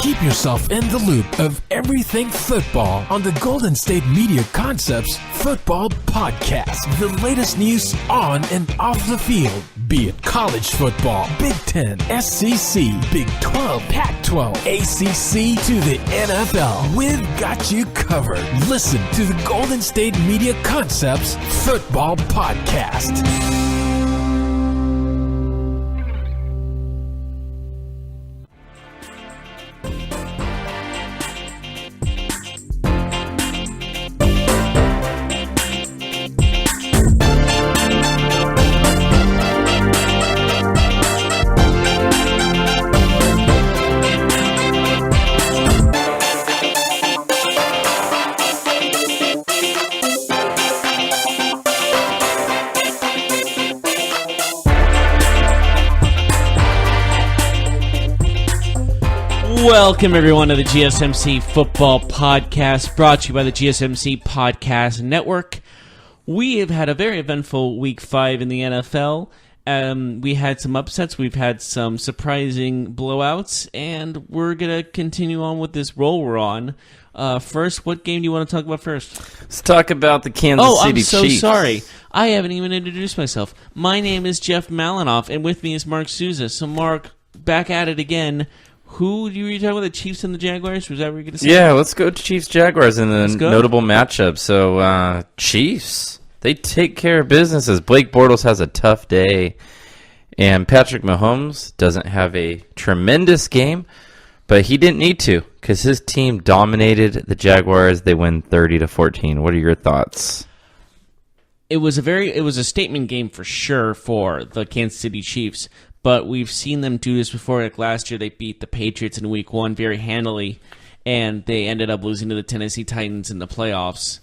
Keep yourself in the loop of everything football on the Golden State Media Concepts Football Podcast. The latest news on and off the field, be it college football, Big Ten, SEC, Big 12, Pac-12, ACC to the NFL. We've got you covered. Listen to the Golden State Media Concepts Football Podcast. Welcome, everyone, to the GSMC Football Podcast, brought to you by the GSMC Podcast Network. We have had a very eventful Week 5 in the NFL. We had some upsets, we've had some surprising blowouts, and we're going to continue on with this roll we're on. First, what game do you want to talk about first? Let's talk about the Kansas City Chiefs. Oh, I'm so sorry. I haven't even introduced myself. My name is Jeff Malinoff, and with me is Marc Souza. So, Marc, back at it again. Who were you talking about, the Chiefs and the Jaguars? Was that what you were going to say? Yeah, let's go to Chiefs-Jaguars in the notable matchup. So, Chiefs, they take care of business as Blake Bortles has a tough day. And Patrick Mahomes doesn't have a tremendous game, but he didn't need to because his team dominated the Jaguars. They win 30-14. What are your thoughts? It was a statement game for sure for the Kansas City Chiefs. But we've seen them do this before. Like last year, they beat the Patriots in Week 1 very handily, and they ended up losing to the Tennessee Titans in the playoffs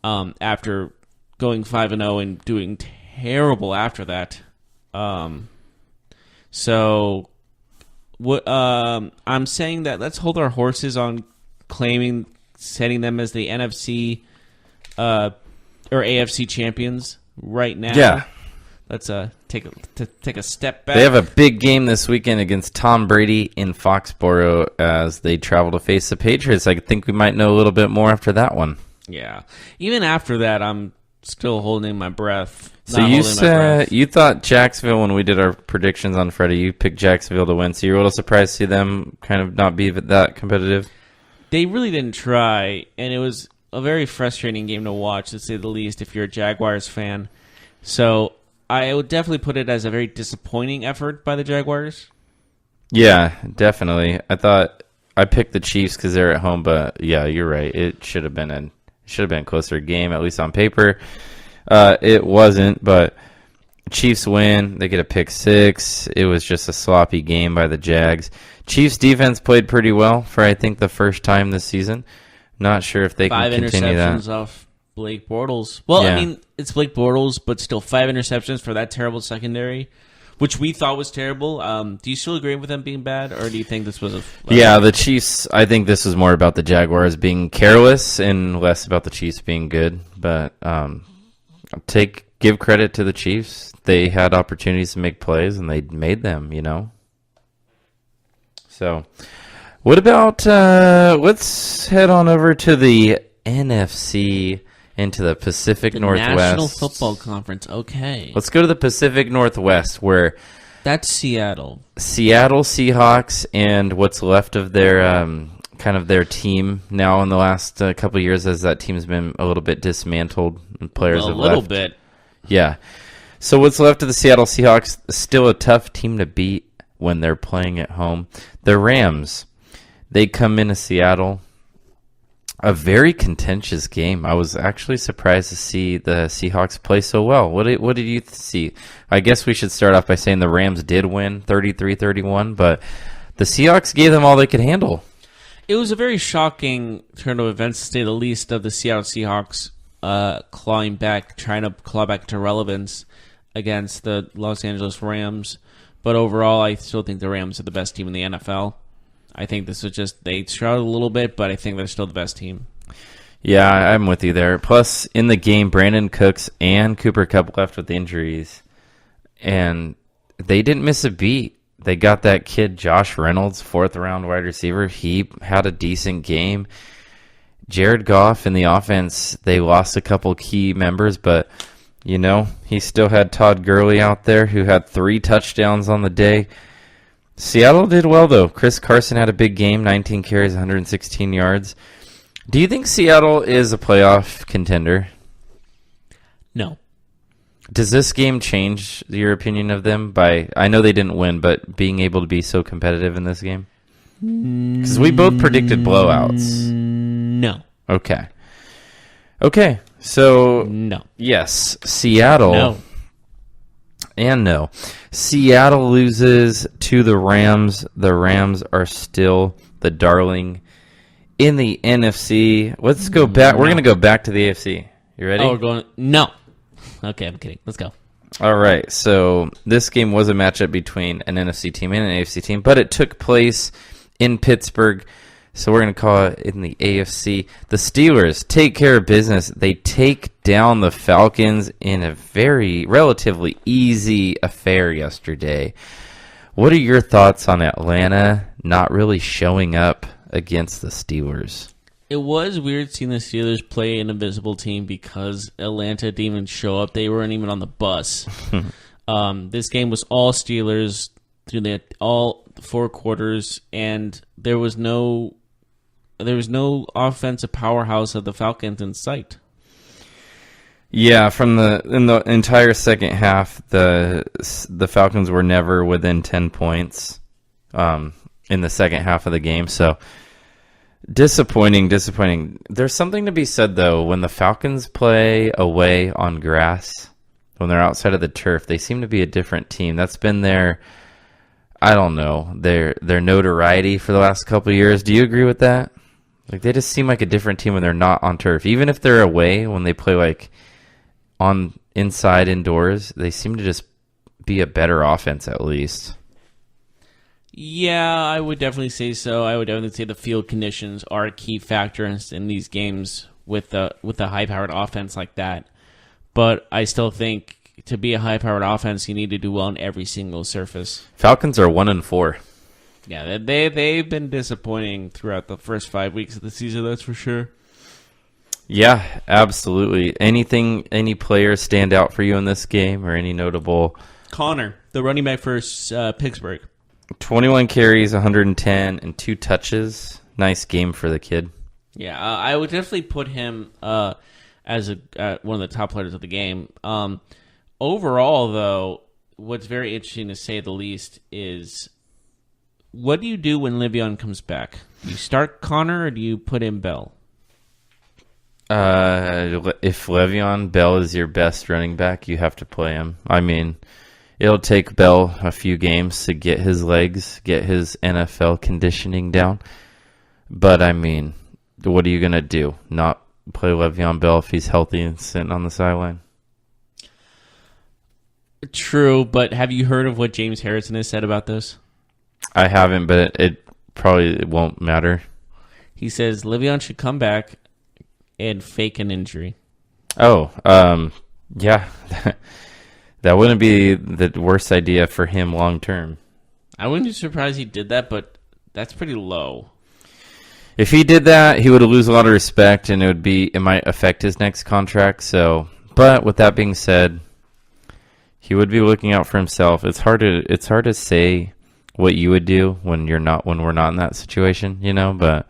after going 5-0 and doing terrible after that. So, what I'm saying that let's hold our horses on setting them as the NFC or AFC champions right now. Yeah. Let's take a step back. They have a big game this weekend against Tom Brady in Foxborough as they travel to face the Patriots. I think we might know a little bit more after that one. Yeah. Even after that, I'm still holding my breath. So you thought Jacksonville, when we did our predictions on Friday, you picked Jacksonville to win. So you're a little surprised to see them kind of not be that competitive? They really didn't try, and it was a very frustrating game to watch, to say the least, if you're a Jaguars fan. So I would definitely put it as a very disappointing effort by the Jaguars. Yeah, definitely. I picked the Chiefs because they're at home, but yeah, you're right. It should have been a closer game, at least on paper. It wasn't, but Chiefs win. They get a pick six. It was just a sloppy game by the Jags. Chiefs defense played pretty well for, I think, the first time this season. Not sure if they can continue that. 5 interceptions off Blake Bortles. Well, yeah. I mean, it's Blake Bortles, but still 5 interceptions for that terrible secondary, which we thought was terrible. Do you still agree with them being bad, or do you think this was Yeah, the Chiefs, I think this was more about the Jaguars being careless and less about the Chiefs being good. But give credit to the Chiefs. They had opportunities to make plays, and they made them, So, what about, let's head on over to the NFC, into the Pacific Northwest. National Football Conference, okay. Let's go to the Pacific Northwest, where that's Seattle. Seattle Seahawks and what's left of their kind of their team now in the last couple of years, as that team's been a little bit dismantled and players have left. A little bit. Yeah. So what's left of the Seattle Seahawks, still a tough team to beat when they're playing at home. The Rams, they come into Seattle. A very contentious game. I was actually surprised to see the Seahawks play so well. What did you see? I guess we should start off by saying the Rams did win 33-31, but the Seahawks gave them all they could handle. It was a very shocking turn of events, to say the least, of the Seattle Seahawks trying to claw back to relevance against the Los Angeles Rams. But overall, I still think the Rams are the best team in the NFL. I think this was just, they struggled a little bit, but I think they're still the best team. Yeah, I'm with you there. Plus, in the game, Brandon Cooks and Cooper Kupp left with injuries, and they didn't miss a beat. they got that kid Josh Reynolds, 4th-round wide receiver. He had a decent game. Jared Goff in the offense, they lost a couple key members, but, he still had Todd Gurley out there who had 3 touchdowns on the day. Seattle did well, though. Chris Carson had a big game, 19 carries, 116 yards. Do you think Seattle is a playoff contender? No. Does this game change your opinion of them I know they didn't win, but being able to be so competitive in this game? Because we both predicted blowouts. No. Okay, so no. Yes, Seattle. No. And no. Seattle loses to the Rams. The Rams are still the darling in the NFC. Let's go back. We're going to go back to the AFC. You ready? Oh, we're going... No. Okay, I'm kidding. Let's go. All right. So this game was a matchup between an NFC team and an AFC team, but it took place in Pittsburgh. So we're going to call it in the AFC. The Steelers take care of business. They take down the Falcons in a very relatively easy affair yesterday. What are your thoughts on Atlanta not really showing up against the Steelers? It was weird seeing the Steelers play an invisible team because Atlanta didn't even show up. They weren't even on the bus. This game was all Steelers through all 4 quarters, and there was no offensive powerhouse of the Falcons in sight. Yeah, in the entire second half, the Falcons were never within 10 points in the second half of the game. So disappointing. There's something to be said though when the Falcons play away on grass, when they're outside of the turf, they seem to be a different team. That's been their notoriety for the last couple of years. Do you agree with that? Like they just seem like a different team when they're not on turf. Even if they're away, when they play like on inside indoors, they seem to just be a better offense at least. Yeah, I would definitely say so. I would definitely say the field conditions are a key factor in these games with a high-powered offense like that. But I still think to be a high-powered offense, you need to do well on every single surface. Falcons are 1-4. Yeah, they've been disappointing throughout the first 5 weeks of the season, that's for sure. Yeah, absolutely. Any players stand out for you in this game or any notable? Connor, the running back for Pittsburgh. 21 carries, 110, and 2 touches. Nice game for the kid. Yeah, I would definitely put him as one of the top players of the game. Overall, though, what's very interesting to say the least is, what do you do when Le'Veon comes back? Do you start Connor or do you put in Bell? If Le'Veon Bell is your best running back, you have to play him. I mean, it'll take Bell a few games to get his legs, get his NFL conditioning down. But, I mean, what are you going to do? Not play Le'Veon Bell if he's healthy and sitting on the sideline? True, but have you heard of what James Harrison has said about this? I haven't, but it probably won't matter. He says Le'Veon should come back and fake an injury. Oh, yeah. That wouldn't be the worst idea for him long term. I wouldn't be surprised he did that, but that's pretty low. If he did that, he would lose a lot of respect, and it might affect his next contract. So, but with that being said, he would be looking out for himself. It's hard to say what you would do when we're not in that situation, but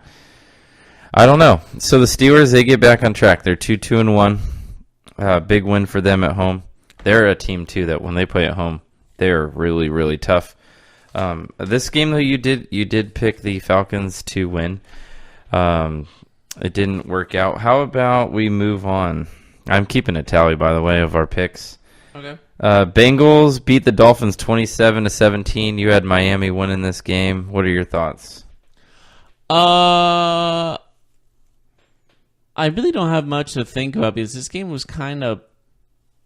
I don't know. So the Steelers, they get back on track. They're 2-1. Big win for them at home. They're a team too that when they play at home, they're really, really tough. This game though, you did pick the Falcons to win. It didn't work out. How about we move on? I'm keeping a tally, by the way, of our picks. Okay. Bengals beat the Dolphins 27-17. You had Miami winning this game. What are your thoughts? I really don't have much to think about because this game was kind of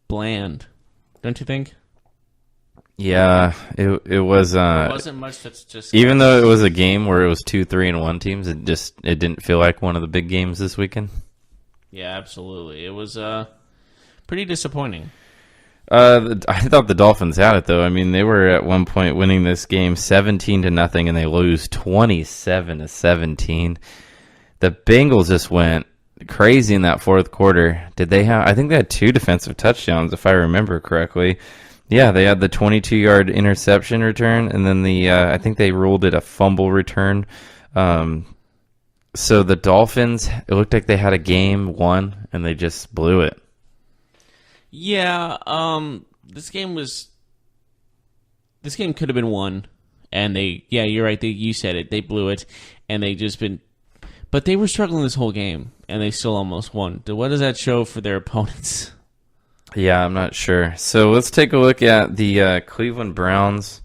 bland, don't you think? Yeah, it was. There wasn't much that's just. Even though it was a game where it was 2, 3-1 teams, it didn't feel like one of the big games this weekend. Yeah, absolutely. It was pretty disappointing. I thought the Dolphins had it, though. I mean, they were at one point winning this game 17-0, and they lose 27-17. The Bengals just went crazy in that fourth quarter. Did they have? I think they had 2 defensive touchdowns, if I remember correctly. Yeah, they had the 22-yard interception return, and then I think they ruled it a fumble return. So the Dolphins, it looked like they had a game won, and they just blew it. Yeah, this game could have been won, and you're right. You said it. They blew it, and but they were struggling this whole game, and they still almost won. What does that show for their opponents? Yeah, I'm not sure. So let's take a look at the Cleveland Browns,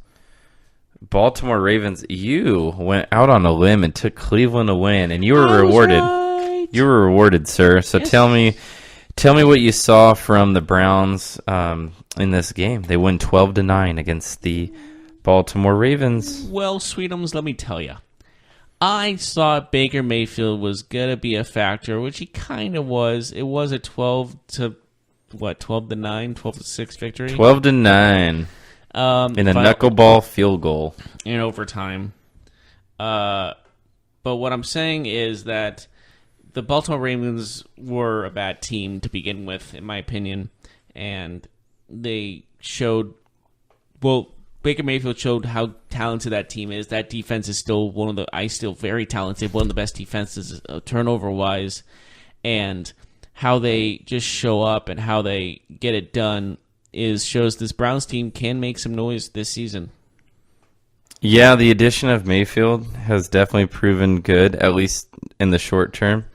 Baltimore Ravens. You went out on a limb and took Cleveland to win, and you were rewarded. Right. You were rewarded, sir. So yes. Tell me what you saw from the Browns in this game. They win 12-9 against the Baltimore Ravens. Well, Sweetums, let me tell you. I thought Baker Mayfield was going to be a factor, which he kind of was. It was a 12-9, 12-6 victory? 12-9 in a knuckleball field goal. In overtime. But what I'm saying is that the Baltimore Ravens were a bad team to begin with, in my opinion, and they showed, Baker Mayfield showed how talented that team is. That defense is still very talented, one of the best defenses turnover-wise, and how they just show up and how they get it done shows this Browns team can make some noise this season. Yeah, the addition of Mayfield has definitely proven good, at least in the short term.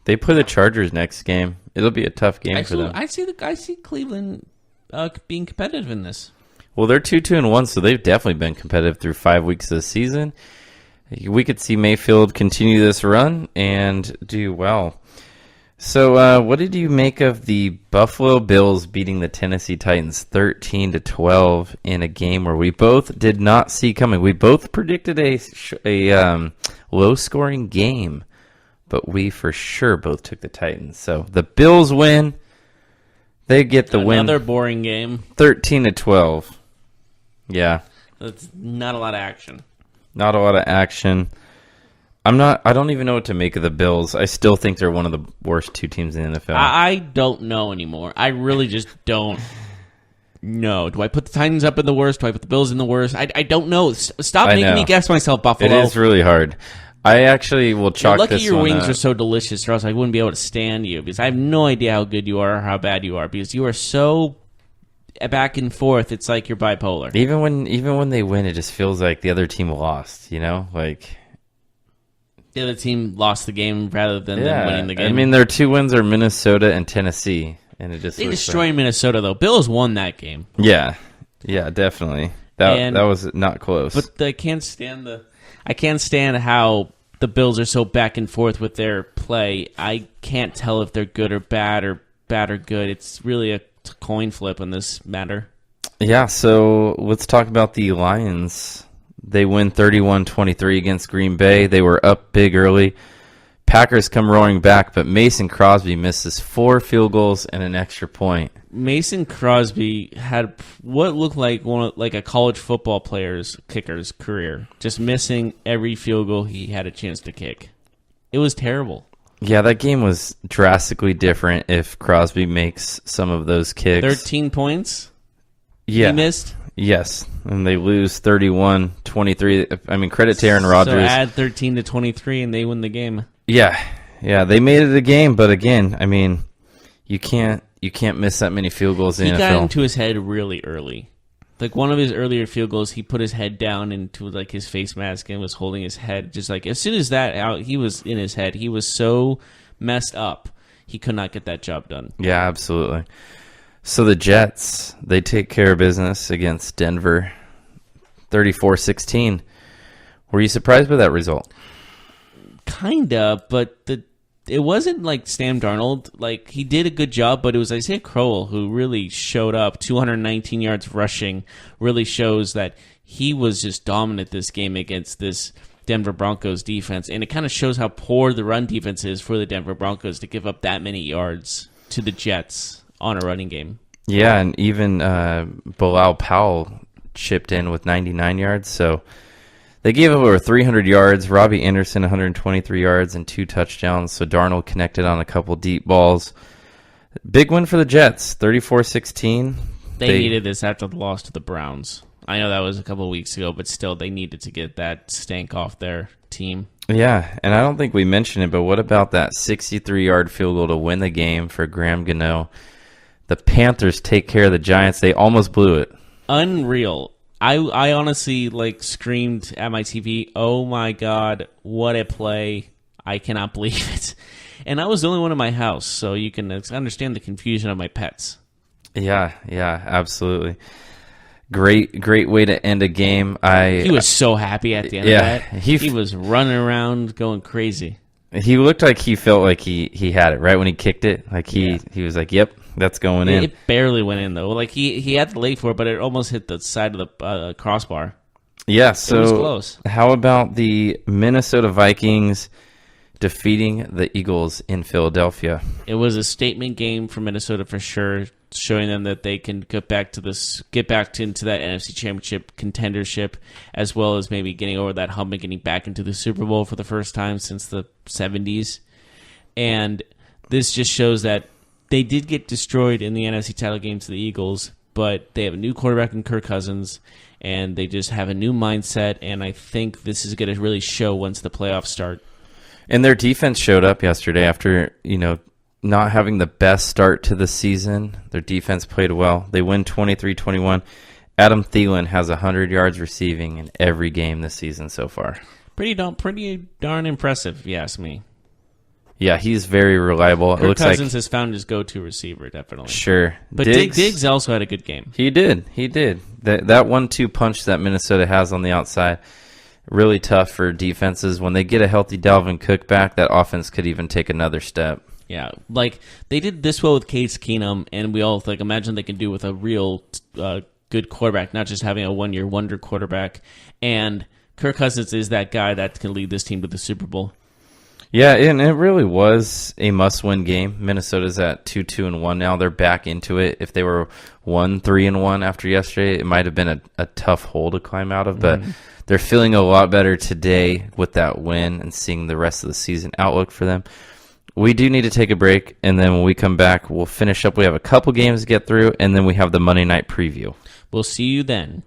They play the Chargers next game. It'll be a tough game for them. I see Cleveland being competitive in this. Well, they're 2-1, so they've definitely been competitive through 5 weeks of the season. We could see Mayfield continue this run and do well. So, what did you make of the Buffalo Bills beating the Tennessee Titans 13-12 in a game where we both did not see coming? We both predicted a low-scoring game, but we for sure both took the Titans. So the Bills win. They get the win. Another boring game. 13-12. Yeah. That's not a lot of action. Not a lot of action. I don't even know what to make of the Bills. I still think they're one of the worst 2 teams in the NFL. I don't know anymore. I really just don't know. Do I put the Titans up in the worst? Do I put the Bills in the worst? I don't know. Stop making me guess myself, Buffalo. It is really hard. I actually will chalk lucky this your one wings up. are so delicious, or else I wouldn't be able to stand you, because I have no idea how good you are or how bad you are, because you are so back and forth. It's like you're bipolar. Even when they win, it just feels like the other team lost, like the other team lost the game rather than them winning the game. I mean, their 2 wins are Minnesota and Tennessee, and it just they destroyed Minnesota, though. Bills won that game. Yeah, definitely. That was not close. But I can't stand how the Bills are so back and forth with their play. I can't tell if they're good or bad or good. It's really a coin flip in this matter. Yeah, so let's talk about the Lions. They win 31-23 against Green Bay. They were up big early. Packers come roaring back, but Mason Crosby misses 4 field goals and an extra point. Mason Crosby had what looked like a college football kicker's career, just missing every field goal he had a chance to kick. It was terrible. Yeah, that game was drastically different if Crosby makes some of those kicks. 13 points? Yeah. He missed? Yes, and they lose 31-23. I mean, credit to Aaron Rodgers. So add 13 to 23 and they win the game. Yeah, they made it a game, but again, I mean, you can't miss that many field goals in the NFL. He got into his head really early. Like one of his earlier field goals, he put his head down into like his face mask and was holding his head. Just like as soon as that out, he was in his head. He was so messed up, he could not get that job done. Yeah, absolutely. So the Jets, they take care of business against Denver, 34-16. Were you surprised by that result? Kinda, but it wasn't like Sam Darnold. Like he did a good job, but it was Isaiah Crowell who really showed up. 219 yards rushing really shows that he was just dominant this game against this Denver Broncos defense, and it kind of shows how poor the run defense is for the Denver Broncos to give up that many yards to the Jets on a running game. Yeah, and even Bilal Powell chipped in with 99 yards. So they gave up over 300 yards. Robbie Anderson, 123 yards and 2 touchdowns. So Darnold connected on a couple deep balls. Big win for the Jets, 34-16. They needed this after the loss to the Browns. I know that was a couple of weeks ago, but still, they needed to get that stank off their team. Yeah, and I don't think we mentioned it, but what about that 63-yard field goal to win the game for Graham Gano? The Panthers take care of the Giants. They almost blew it. Unreal. I honestly screamed at my TV, "Oh my God, what a play. I cannot believe it." And I was the only one in my house, so you can understand the confusion of my pets. Yeah, absolutely. Great way to end a game. He was so happy at the end of that. He was running around going crazy. He looked like he felt like he had it, right? When he kicked it. He was like, yep, that's going in. It barely went in, though. He had to late for it, but it almost hit the side of the crossbar. Yeah, so it was close. How about the Minnesota Vikings defeating the Eagles in Philadelphia? It was a statement game for Minnesota for sure, showing them that they can get back into that NFC Championship contendership, as well as maybe getting over that hump and getting back into the Super Bowl for the first time since the 70s. And this just shows that they did get destroyed in the NFC title game to the Eagles, but they have a new quarterback in Kirk Cousins, and they just have a new mindset, and I think this is going to really show once the playoffs start. And their defense showed up yesterday after, not having the best start to the season. Their defense played well. They win 23-21. Adam Thielen has 100 yards receiving in every game this season so far. Pretty darn impressive, if you ask me. Yeah, he's very reliable. Kirk Cousins has found his go-to receiver, definitely. Sure. But Diggs also had a good game. He did. That 1-2 punch that Minnesota has on the outside, really tough for defenses. When they get a healthy Dalvin Cook back, that offense could even take another step. Yeah, they did this well with Case Keenum, and we all imagine they can do with a real good quarterback, not just having a one-year wonder quarterback. And Kirk Cousins is that guy that can lead this team to the Super Bowl. Yeah, and it really was a must-win game. Minnesota's at 2-2-1 now. They're back into it. If they were 1-3-1 after yesterday, it might have been a tough hole to climb out of, but they're feeling a lot better today with that win and seeing the rest of the season outlook for them. We do need to take a break, and then when we come back, we'll finish up. We have a couple games to get through, and then we have the Monday night preview. We'll see you then.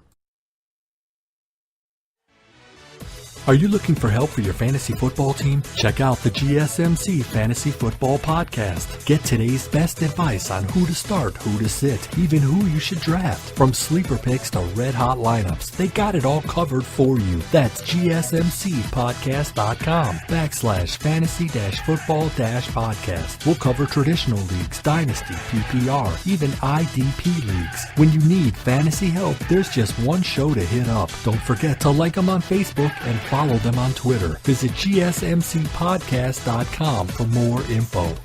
Are you looking for help for your fantasy football team? Check out the GSMC Fantasy Football Podcast. Get today's best advice on who to start, who to sit, even who you should draft. From sleeper picks to red-hot lineups, they got it all covered for you. That's gsmcpodcast.com/fantasy-football-podcast. We'll cover traditional leagues, dynasty, PPR, even IDP leagues. When you need fantasy help, there's just one show to hit up. Don't forget to like them on Facebook and follow them on Twitter. Visit gsmcpodcast.com for more info.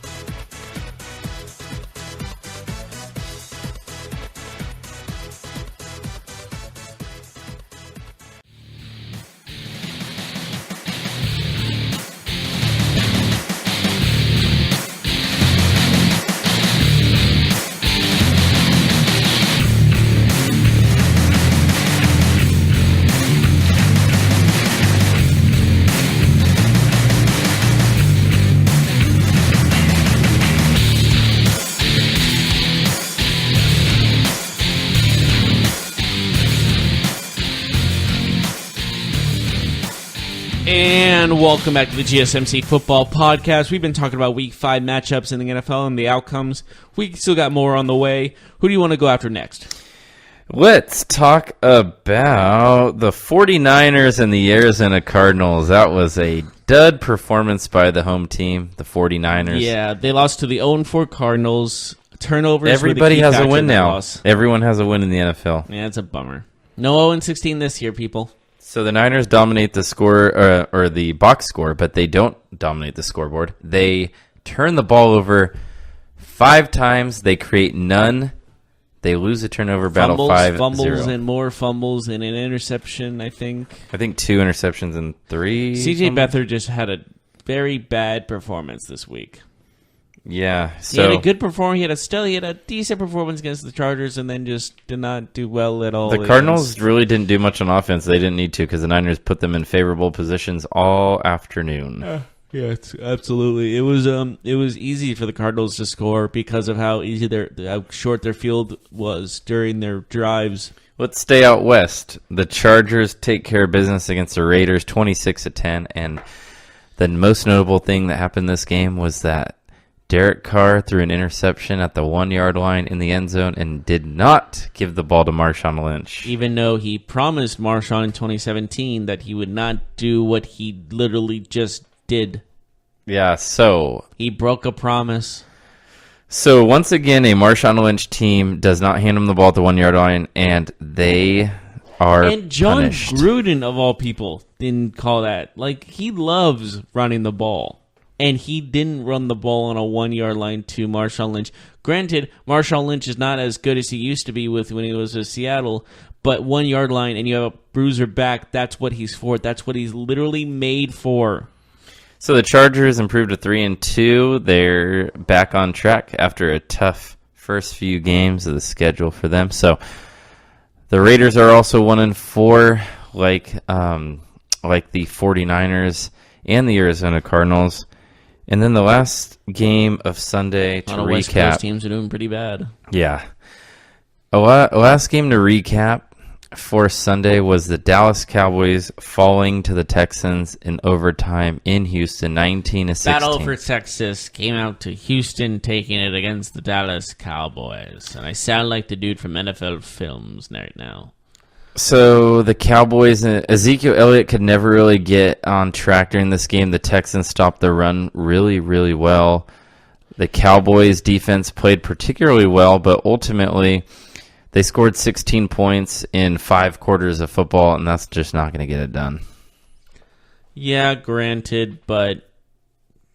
And welcome back to the GSMC Football Podcast. We've been talking about Week 5 matchups in the NFL and the outcomes. We still got more on the way. Who do you want to go after next? Let's talk about the 49ers and the Arizona Cardinals. That was a dud performance by the home team, the 49ers. Yeah, they lost to the 0-4 Cardinals. Turnovers. Everybody has a win now. Loss. Everyone has a win in the NFL. Yeah, it's a bummer. No 0-16 this year, people. So the Niners dominate the score or the box score, but they don't dominate the scoreboard. They turn the ball over 5 times. They create none. They lose a turnover battle 5-0. Fumbles and more fumbles and an interception, I think. I think 2 interceptions and 3. CJ Beathard just had a very bad performance this week. Yeah. He had So a good performance. He had a decent performance against the Chargers, and then just did not do well at all. the Cardinals really didn't do much on offense. They didn't need to because the Niners put them in favorable positions all afternoon. Yeah, it's absolutely. It was easy for the Cardinals to score because of how how short their field was during their drives. Let's stay out west. The Chargers take care of business against the Raiders, 26-10, and the most notable thing that happened this game was that Derek Carr threw an interception at the 1-yard line in the end zone and did not give the ball to Marshawn Lynch. Even though he promised Marshawn in 2017 that he would not do what he literally just did. Yeah, so He broke a promise. So once again, a Marshawn Lynch team does not hand him the ball at the 1-yard line, and they are And John punished. Gruden, of all people, didn't call that. Like, he loves running the ball. And he didn't run the ball on a 1-yard line to Marshawn Lynch. Granted, Marshawn Lynch is not as good as he used to be when he was with Seattle, but 1-yard line and you have a bruiser back, that's what he's for. That's what he's literally made for. So the Chargers improved to 3-2. They're back on track after a tough first few games of the schedule for them. So the Raiders are also 1-4, like the 49ers and the Arizona Cardinals. And then the last game of Sunday to On West Coast recap. teams are doing pretty bad. Yeah. Last game to recap for Sunday was the Dallas Cowboys falling to the Texans in overtime in Houston, 19-16. Battle for Texas came out to Houston, taking it against the Dallas Cowboys. And I sound like the dude from NFL Films right now. So the Cowboys, Ezekiel Elliott could never really get on track during this game. The Texans stopped the run really, really well. The Cowboys defense played particularly well, but ultimately they scored 16 points in 5 quarters of football, and that's just not going to get it done. Yeah, granted, but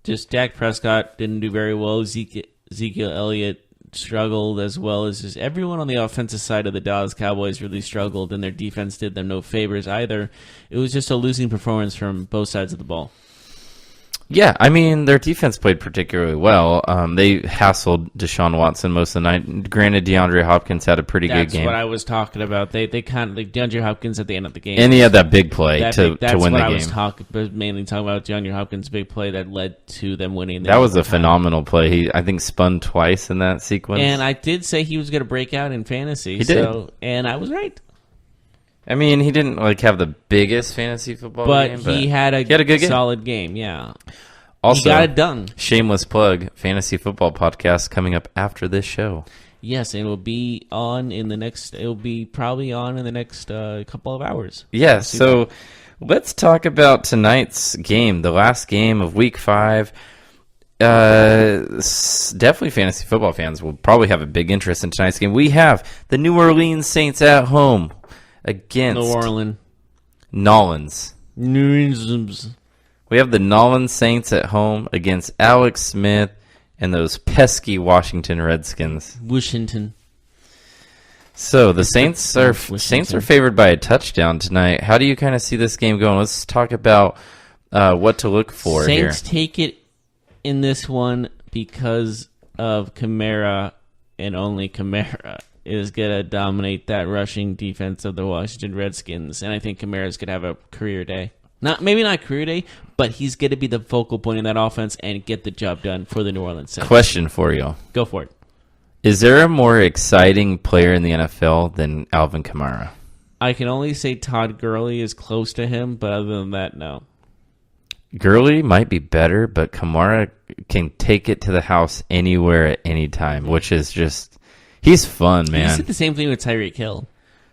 just Dak Prescott didn't do very well. Ezekiel Elliott struggled, as well as just everyone on the offensive side of the Dallas Cowboys really struggled, and their defense did them no favors either. It was just a losing performance from both sides of the ball. Yeah, I mean, their defense played particularly well. They hassled Deshaun Watson most of the night. Granted, DeAndre Hopkins had a pretty good game. That's what I was talking about. They kind of, like DeAndre Hopkins at the end of the game. And he had that big play to win the game. That's what I was mainly talking about, DeAndre Hopkins' big play that led to them winning. That was a phenomenal play. He, I think, spun twice in that sequence. And I did say he was going to break out in fantasy. He did. And I was right. I mean, he didn't have the biggest fantasy football game, but he had a good game. solid game, yeah. Also, he got it done. Shameless plug, fantasy football podcast coming up after this show. Yes, and it will be on in the next. It will be probably on in the next couple of hours. Yeah, so let's talk about tonight's game, the last game of Week 5. Definitely fantasy football fans will probably have a big interest in tonight's game. We have the New Orleans Saints at home against New Orleans. Nolans. New We have the Nolans Saints at home against Alex Smith and those pesky Washington Redskins. Washington. So the Saints are favored by a touchdown tonight. How do you kind of see this game going? Let's talk about what to look for here. Saints take it in this one because of Kamara, and only Kamara is going to dominate that rushing defense of the Washington Redskins. And I think Kamara's going to have a career day. Maybe not career day, but he's going to be the focal point in that offense and get the job done for the New Orleans Saints. Question for you. Go for it. Is there a more exciting player in the NFL than Alvin Kamara? I can only say Todd Gurley is close to him, but other than that, no. Gurley might be better, but Kamara can take it to the house anywhere at any time, which is just... He's fun, man. You said the same thing with Tyreek Hill.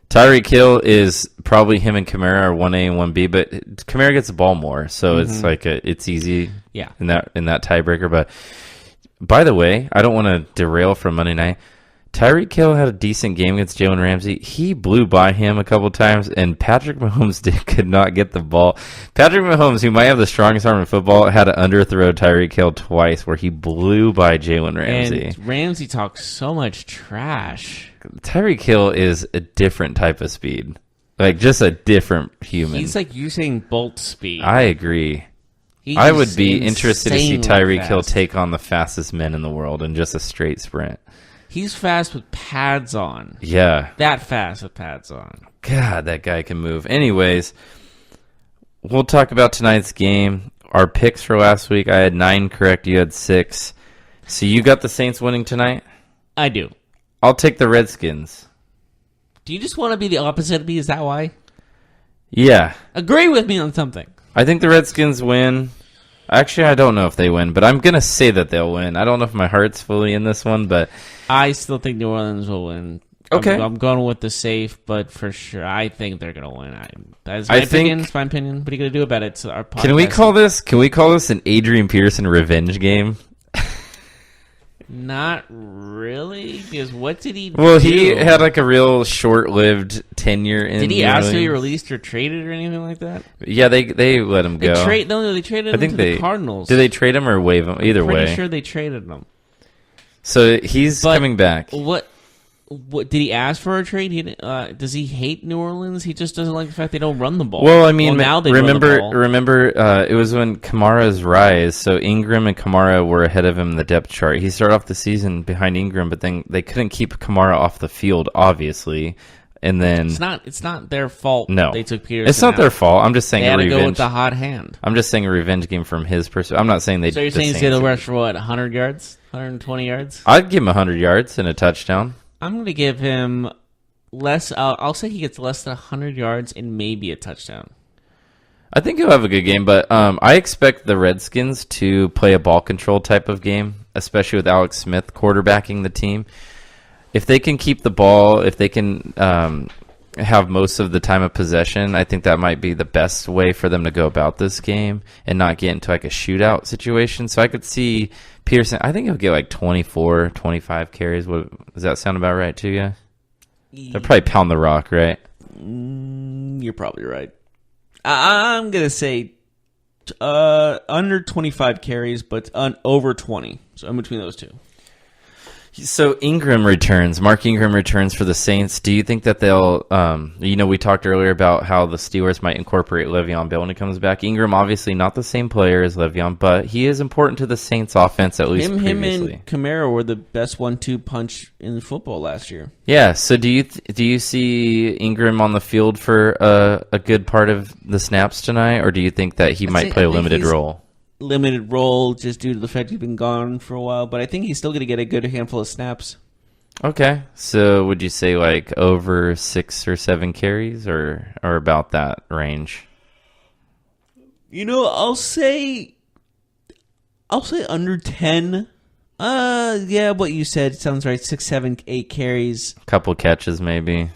Tyreek Hill is probably him and Kamara are 1A and 1B, but Kamara gets the ball more, so it's like it's easy in that tiebreaker. But by the way, I don't want to derail from Monday night. Tyreek Hill had a decent game against Jalen Ramsey. He blew by him a couple times, and Patrick Mahomes could not get the ball. Patrick Mahomes, who might have the strongest arm in football, had to underthrow Tyreek Hill twice where he blew by Jalen Ramsey. And Ramsey talks so much trash. Tyreek Hill is a different type of speed. Like, just a different human. He's like Usain Bolt speed. I agree. I would be interested to see insanely Tyreek Hill fast. take on the fastest men in the world in just a straight sprint. He's fast with pads on. Yeah. That fast with pads on. God, that guy can move. Anyways, we'll talk about tonight's game. Our picks for last week, I had 9 correct. You had 6. So you got the Saints winning tonight? I do. I'll take the Redskins. Do you just want to be the opposite of me? Is that why? Yeah. Agree with me on something. I think the Redskins win. Actually, I don't know if they win, but I'm going to say that they'll win. I don't know if my heart's fully in this one, but... I still think New Orleans will win. Okay. I'm going with the safe, but for sure, I think they're going to win. That's my opinion. It's my opinion. What are you going to do about it? It's our podcast. Can we call this an Adrian Peterson revenge game? Not really, because what did he do? Well, he had like a real short-lived tenure in Did he New ask to be Orleans. released or traded or anything like that? Yeah, they let him go. They traded him to the Cardinals. Did they trade him or waive him? Either Pretty way. sure they traded him. So he's But coming back. What did he ask for a trade? Does he hate New Orleans? He just doesn't like the fact they don't run the ball. Well, I mean, now they run the ball. remember, it was when Kamara's rise. So Ingram and Kamara were ahead of him in the depth chart. He started off the season behind Ingram, but then they couldn't keep Kamara off the field, obviously. And then It's not their fault. no, They took Peterson. It's not out. their fault. I'm just saying They had a to revenge. go with the hot hand. I'm just saying a revenge game from his perspective. I'm not saying they. So you're the saying he's going Saints- to rush for what? 100 yards, 120 yards? I'd give him 100 yards and a touchdown. I'm going to give him less. I'll say he gets less than 100 yards and maybe a touchdown. I think he'll have a good game, but I expect the Redskins to play a ball control type of game, especially with Alex Smith quarterbacking the team. If they can keep the ball, if they can have most of the time of possession, I think that might be the best way for them to go about this game and not get into like a shootout situation. So I could see Peterson, I think he'll get like 24, 25 carries. Does that sound about right to you? They'll probably pound the rock, right? You're probably right. I'm going to say under 25 carries, but over 20. So in between those two. So Ingram returns. Marc Ingram returns for the Saints. Do you think that they'll, we talked earlier about how the Steelers might incorporate Le'Veon Bell when he comes back. Ingram, obviously not the same player as Le'Veon, but he is important to the Saints offense, at least previously. Him and Kamara were the best 1-2 punch in football last year. Yeah, so do you see Ingram on the field for a good part of the snaps tonight, or do you think that he might play a limited role? Limited role just due to the fact he's been gone for a while, but I think he's still going to get a good handful of snaps. Okay, so would you say like over 6 or 7 carries, or about that range? I'll say under 10. Yeah, what you said sounds right. 6, 7, 8 carries. Couple catches, maybe.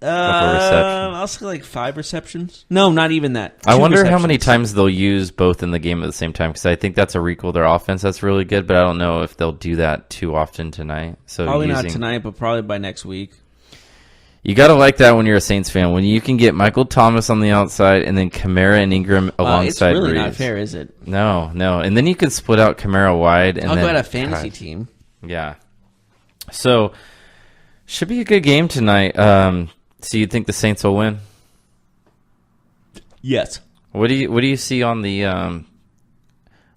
Couple receptions. I'll say like 5 receptions. No, not even that. I 2 wonder how receptions. many times they'll use both in the game at the same time, because I think that's a recall of their offense. That's really good, but I don't know if they'll do that too often tonight. So Probably not tonight, but probably by next week. You got to like that when you're a Saints fan, when you can get Michael Thomas on the outside and then Kamara and Ingram alongside It's really Breeze. not fair, is it? No. And then you can split out Kamara wide. And Talk then, about a fantasy team. Yeah. So, should be a good game tonight. So you think the Saints will win? Yes. What do you see on the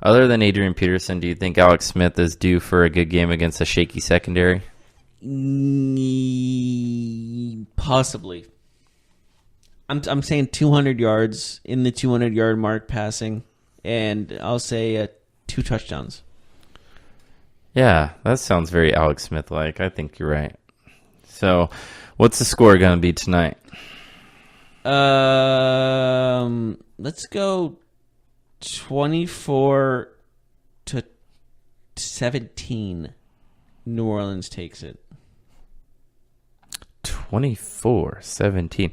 other than Adrian Peterson? Do you think Alex Smith is due for a good game against a shaky secondary? Possibly. I'm saying 200 yards, in the 200-yard mark passing, and I'll say 2 touchdowns. Yeah, that sounds very Alex Smith-like. I think you're right. So, what's the score going to be tonight? Let's go 24-17. New Orleans takes it. 24-17.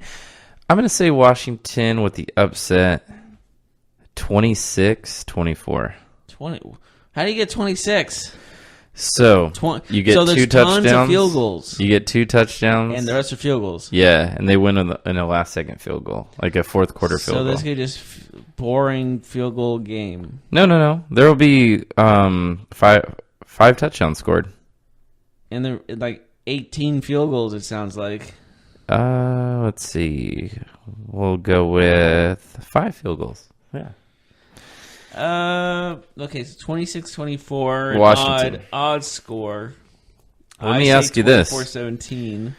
I'm going to say Washington with the upset. 26-24. 20. How do you get 26? So, you get so there's 2 touchdowns. Tons of field goals. You get 2 touchdowns. And the rest are field goals. Yeah, and they win in a last-second field goal, like a fourth-quarter field goal. So this could just boring field goal game. No. There will be 5 touchdowns scored. And they're like 18 field goals, it sounds like. Let's see. We'll go with 5 field goals. Yeah. Okay, so 26-24. Washington. Odd score. Let me ask you this. 24-17.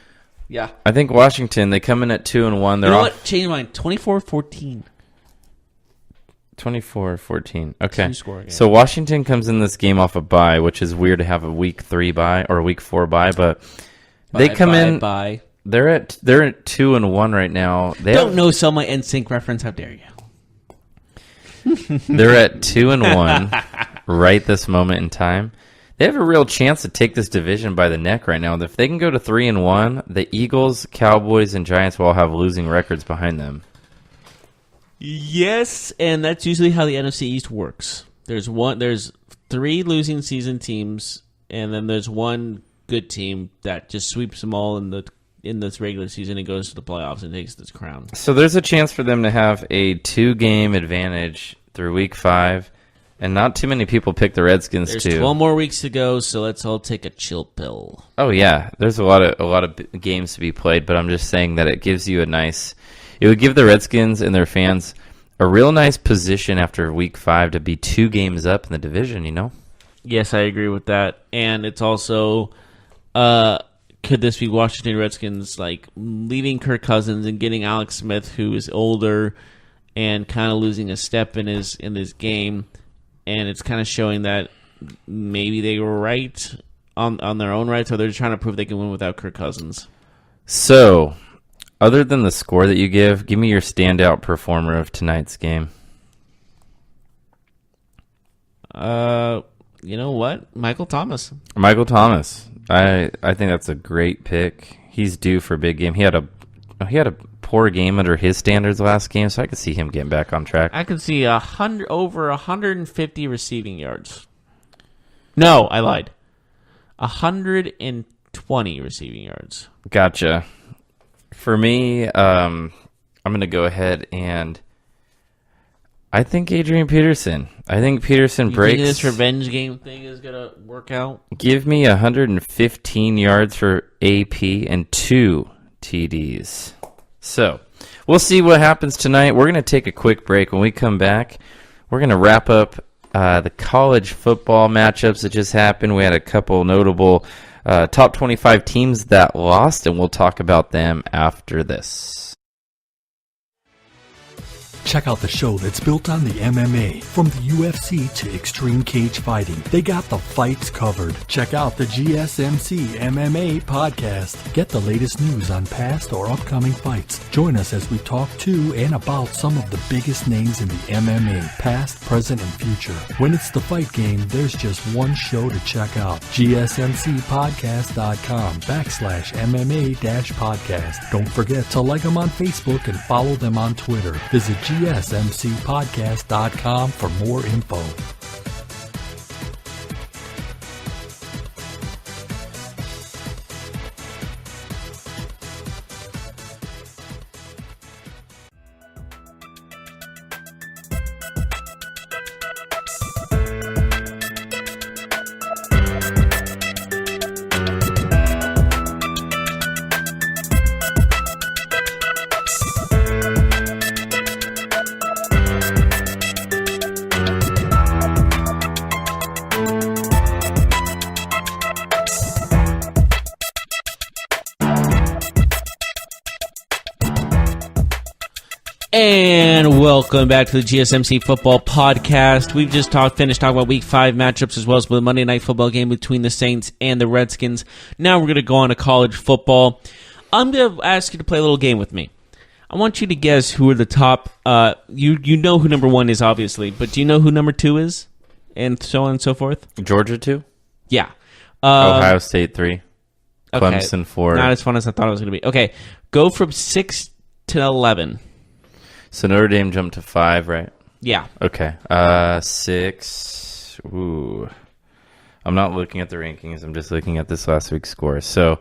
Yeah. I think Washington, they come in at 2-1. They're You know off. what? Change mine. 24-14. 24-14. Okay. Two-score game. So Washington comes in this game off a bye, which is weird to have a week 3 bye or a week 4 bye, but they come in. Bye. They're at 2-1 right now. Don't know sell my NSYNC reference. How dare you? They're at 2-1 right this moment in time. They have a real chance to take this division by the neck right now. If they can go to 3-1, the Eagles, Cowboys, and Giants will all have losing records behind them. Yes, and that's usually how the NFC East works. There's 3 losing season teams, and then there's one good team that just sweeps them all in this regular season and goes to the playoffs and takes this crown. So there's a chance for them to have a 2-game advantage through week 5, and not too many people pick the Redskins There's too. 12 more weeks to go, so let's all take a chill pill. Oh yeah, there's a lot of games to be played, but I'm just saying that it gives you it would give the Redskins and their fans a real nice position after week 5 to be 2 games up in the division, you know? Yes, I agree with that. And it's also, could this be Washington Redskins like leaving Kirk Cousins and getting Alex Smith, who is older and kind of losing a step in his game, and it's kind of showing that maybe they were right on their own rights, or they're trying to prove they can win without Kirk Cousins. So, other than the score that you give me your standout performer of tonight's game. You know what? Michael Thomas. Michael Thomas. I think that's a great pick. He's due for a big game. He had a poor game under his standards last game, so I could see him getting back on track. I could see over 150 receiving yards. No, I lied. 120 receiving yards. Gotcha. For me, I'm going to go ahead and I think Adrian Peterson. I think Peterson breaks. You think this revenge game thing is going to work out? Give me 115 yards for AP and 2 TDs. So, we'll see what happens tonight. We're going to take a quick break. When we come back, we're going to wrap up the college football matchups that just happened. We had a couple notable top 25 teams that lost, and we'll talk about them after this. Check out the show that's built on the MMA. From the UFC to extreme cage fighting, they got the fights covered. Check out the GSMC MMA podcast. Get the latest news on past or upcoming fights. Join us as we talk to and about some of the biggest names in the MMA, past, present, and future. When it's the fight game, there's just one show to check out. GSMCpodcast.com/MMA-podcast. Don't forget to like them on Facebook and follow them on Twitter. Visit GSMCpodcast.com for more info. And welcome back to the GSMC Football Podcast. We've just finished talking about Week 5 matchups as well as the Monday Night Football game between the Saints and the Redskins. Now we're going to go on to college football. I'm going to ask you to play a little game with me. I want you to guess who are the top. You know who number 1 is, obviously, but do you know who number 2 is? And so on and so forth? Georgia 2? Yeah. Ohio State 3. Clemson okay. 4. Not as fun as I thought it was going to be. Okay, go from 6 to 11. So Notre Dame jumped to 5, right? Yeah. Okay. 6. Ooh. I'm not looking at the rankings. I'm just looking at this last week's score. So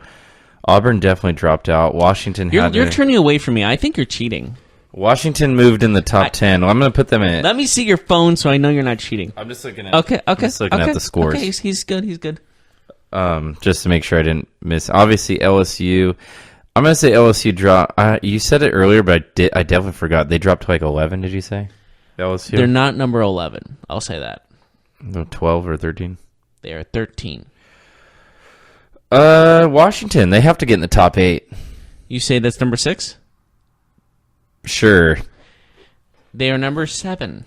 Auburn definitely dropped out. Washington You're turning away from me. I think you're cheating. Washington moved in the top 10. Well, I'm going to put them in. Let me see your phone so I know you're not cheating. I'm just looking at. Okay. I'm just looking at the scores. Okay, he's good. He's good. Just to make sure I didn't miss. Obviously LSU. I'm going to say LSU drop. You said it earlier, but I definitely forgot. They dropped to like 11, did you say? LSU? They're not number 11. I'll say that. No, 12 or 13? They are 13. Washington. They have to get in the top 8. You say that's number 6? Sure. They are number 7.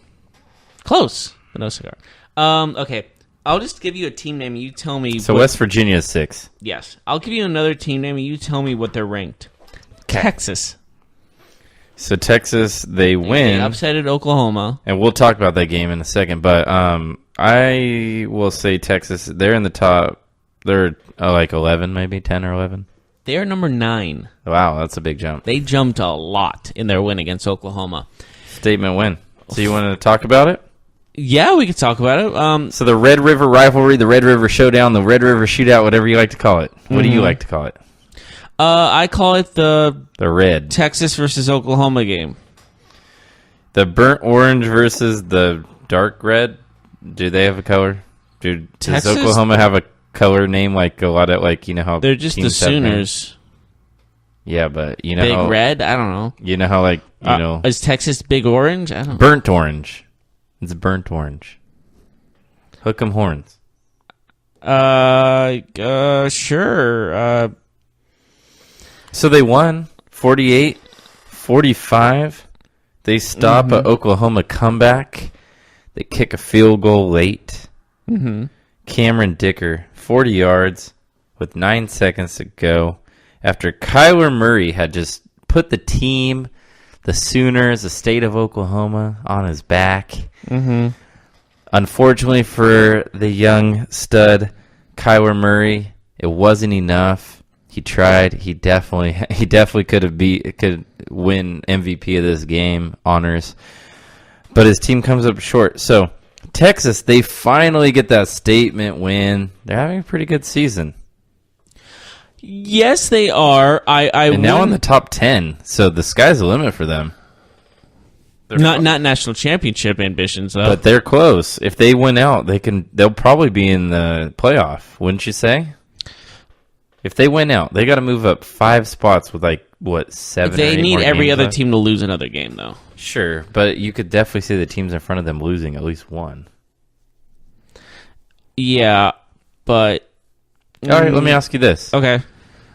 Close, but no cigar. Okay. I'll just give you a team name and you tell me. So West Virginia is 6. Yes. I'll give you another team name and you tell me what they're ranked. Texas. So Texas, they win. They upsetted Oklahoma. And we'll talk about that game in a second. But I will say Texas, they're in the top. They're like 11, maybe 10 or 11. They are number 9. Wow, that's a big jump. They jumped a lot in their win against Oklahoma. Statement win. So you want to talk about it? Yeah, we could talk about it. So the Red River rivalry, the Red River Showdown, the Red River Shootout, whatever you like to call it. What do you like to call it? I call it the Red. Texas versus Oklahoma game. The burnt orange versus the dark red. Do they have a color? Does Texas? Oklahoma have a color name like a lot of how They're just the teams have names? Sooners. Yeah, but Big red? I don't know. You know how Is Texas big orange? I don't know. burnt orange. It's burnt orange. Hook 'em horns. Sure. So they won 48-45. They stop a Oklahoma comeback. They kick a field goal late. Mm-hmm. Cameron Dicker, 40 yards with 9 seconds to go after Kyler Murray had just put the team, the Sooners, the state of Oklahoma, on his back. Mm-hmm. Unfortunately for the young stud Kyler Murray, it wasn't enough. He tried. He definitely could win MVP of this game honors, but his team comes up short. So Texas, they finally get that statement win. They're having a pretty good season. Yes, they are. And now in the top 10, so the sky's the limit for them. Not national championship ambitions, though. But they're close. If they win out, they'll probably be in the playoff, wouldn't you say? If they win out, they got to move up 5 spots with 7. They or 8 need more every games other left. team to lose another game, though. Sure, but you could definitely see the teams in front of them losing at least one. Yeah, but All right, let me ask you this. Okay.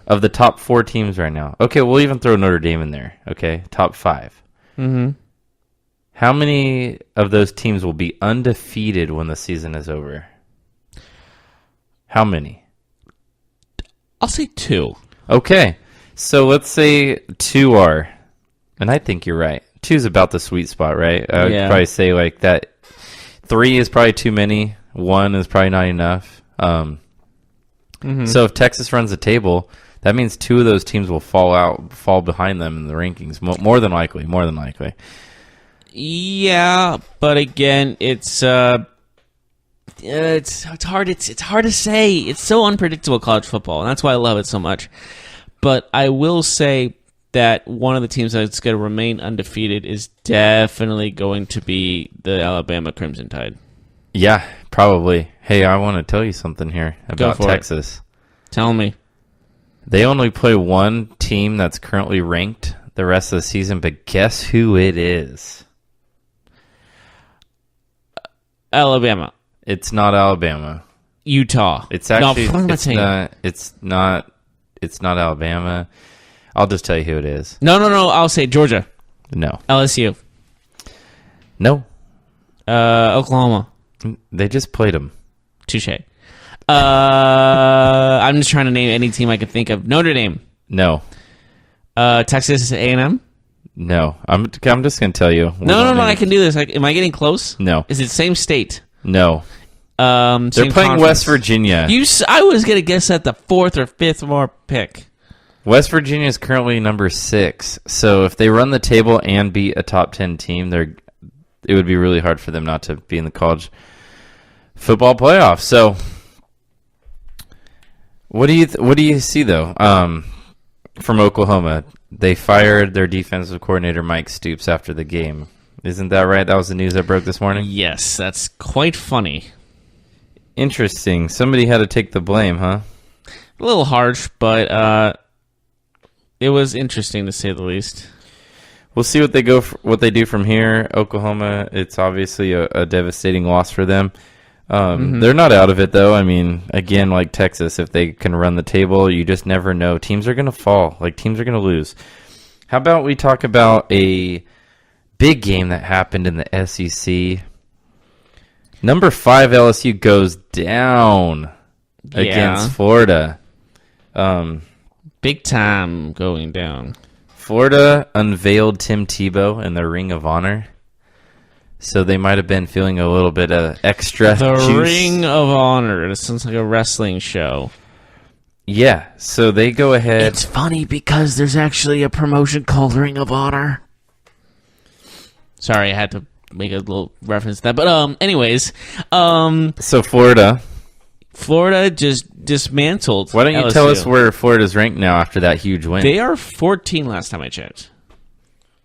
Of the top 4 teams right now, okay, we'll even throw Notre Dame in there, okay? Top 5. Mm-hmm. How many of those teams will be undefeated when the season is over? How many? I'll say 2. Okay, so let's say 2 are, and I think you're right. 2 is about the sweet spot, right? I would probably say like that. 3 is probably too many. 1 is probably not enough. So if Texas runs the table, that means 2 of those teams will fall behind them in the rankings. More than likely. Yeah, but again, it's hard to say. It's so unpredictable, college football, and that's why I love it so much. But I will say that one of the teams that's going to remain undefeated is definitely going to be the Alabama Crimson Tide. Yeah, probably. Hey, I want to tell you something here about for Texas. It. Tell me. They only play one team that's currently ranked the rest of the season, but guess who it is? Alabama. It's not Alabama. Utah. It's actually no, it's not Alabama. I'll just tell you who it is. No. I'll say Georgia. No. LSU. No. Oklahoma. They just played them. Touche. I'm just trying to name any team I can think of. Notre Dame. No. Texas A&M. No. I'm just gonna tell you. No. I can do this. Am I getting close? No. Is it same state? No. They're playing conference. West Virginia. I was gonna guess at the 4th or 5th more pick. West Virginia is currently number 6. So if they run the table and beat a top 10 team, it would be really hard for them not to be in the college football playoff. So what do you see though? From Oklahoma, they fired their defensive coordinator Mike Stoops after the game. Isn't that right? That was the news that broke this morning? Yes, that's quite funny. Interesting. Somebody had to take the blame, huh? A little harsh, but it was interesting to say the least. we'll see what they do from here. Oklahoma, it's obviously a devastating loss for them. They're not out of it, though. I mean, again, like Texas, if they can run the table, you just never know. Teams are going to fall. Like, teams are going to lose. How about we talk about a big game that happened in the SEC? Number 5 LSU goes down against Florida. Big time going down. Florida unveiled Tim Tebow in the Ring of Honor. So they might have been feeling a little bit of extra juice. Ring of Honor. It sounds like a wrestling show. Yeah, so they go ahead. It's funny because there's actually a promotion called Ring of Honor. Sorry, I had to make a little reference to that. But anyways. So Florida just dismantled Why don't you LSU. tell us where Florida's ranked now after that huge win? They are 14 last time I checked.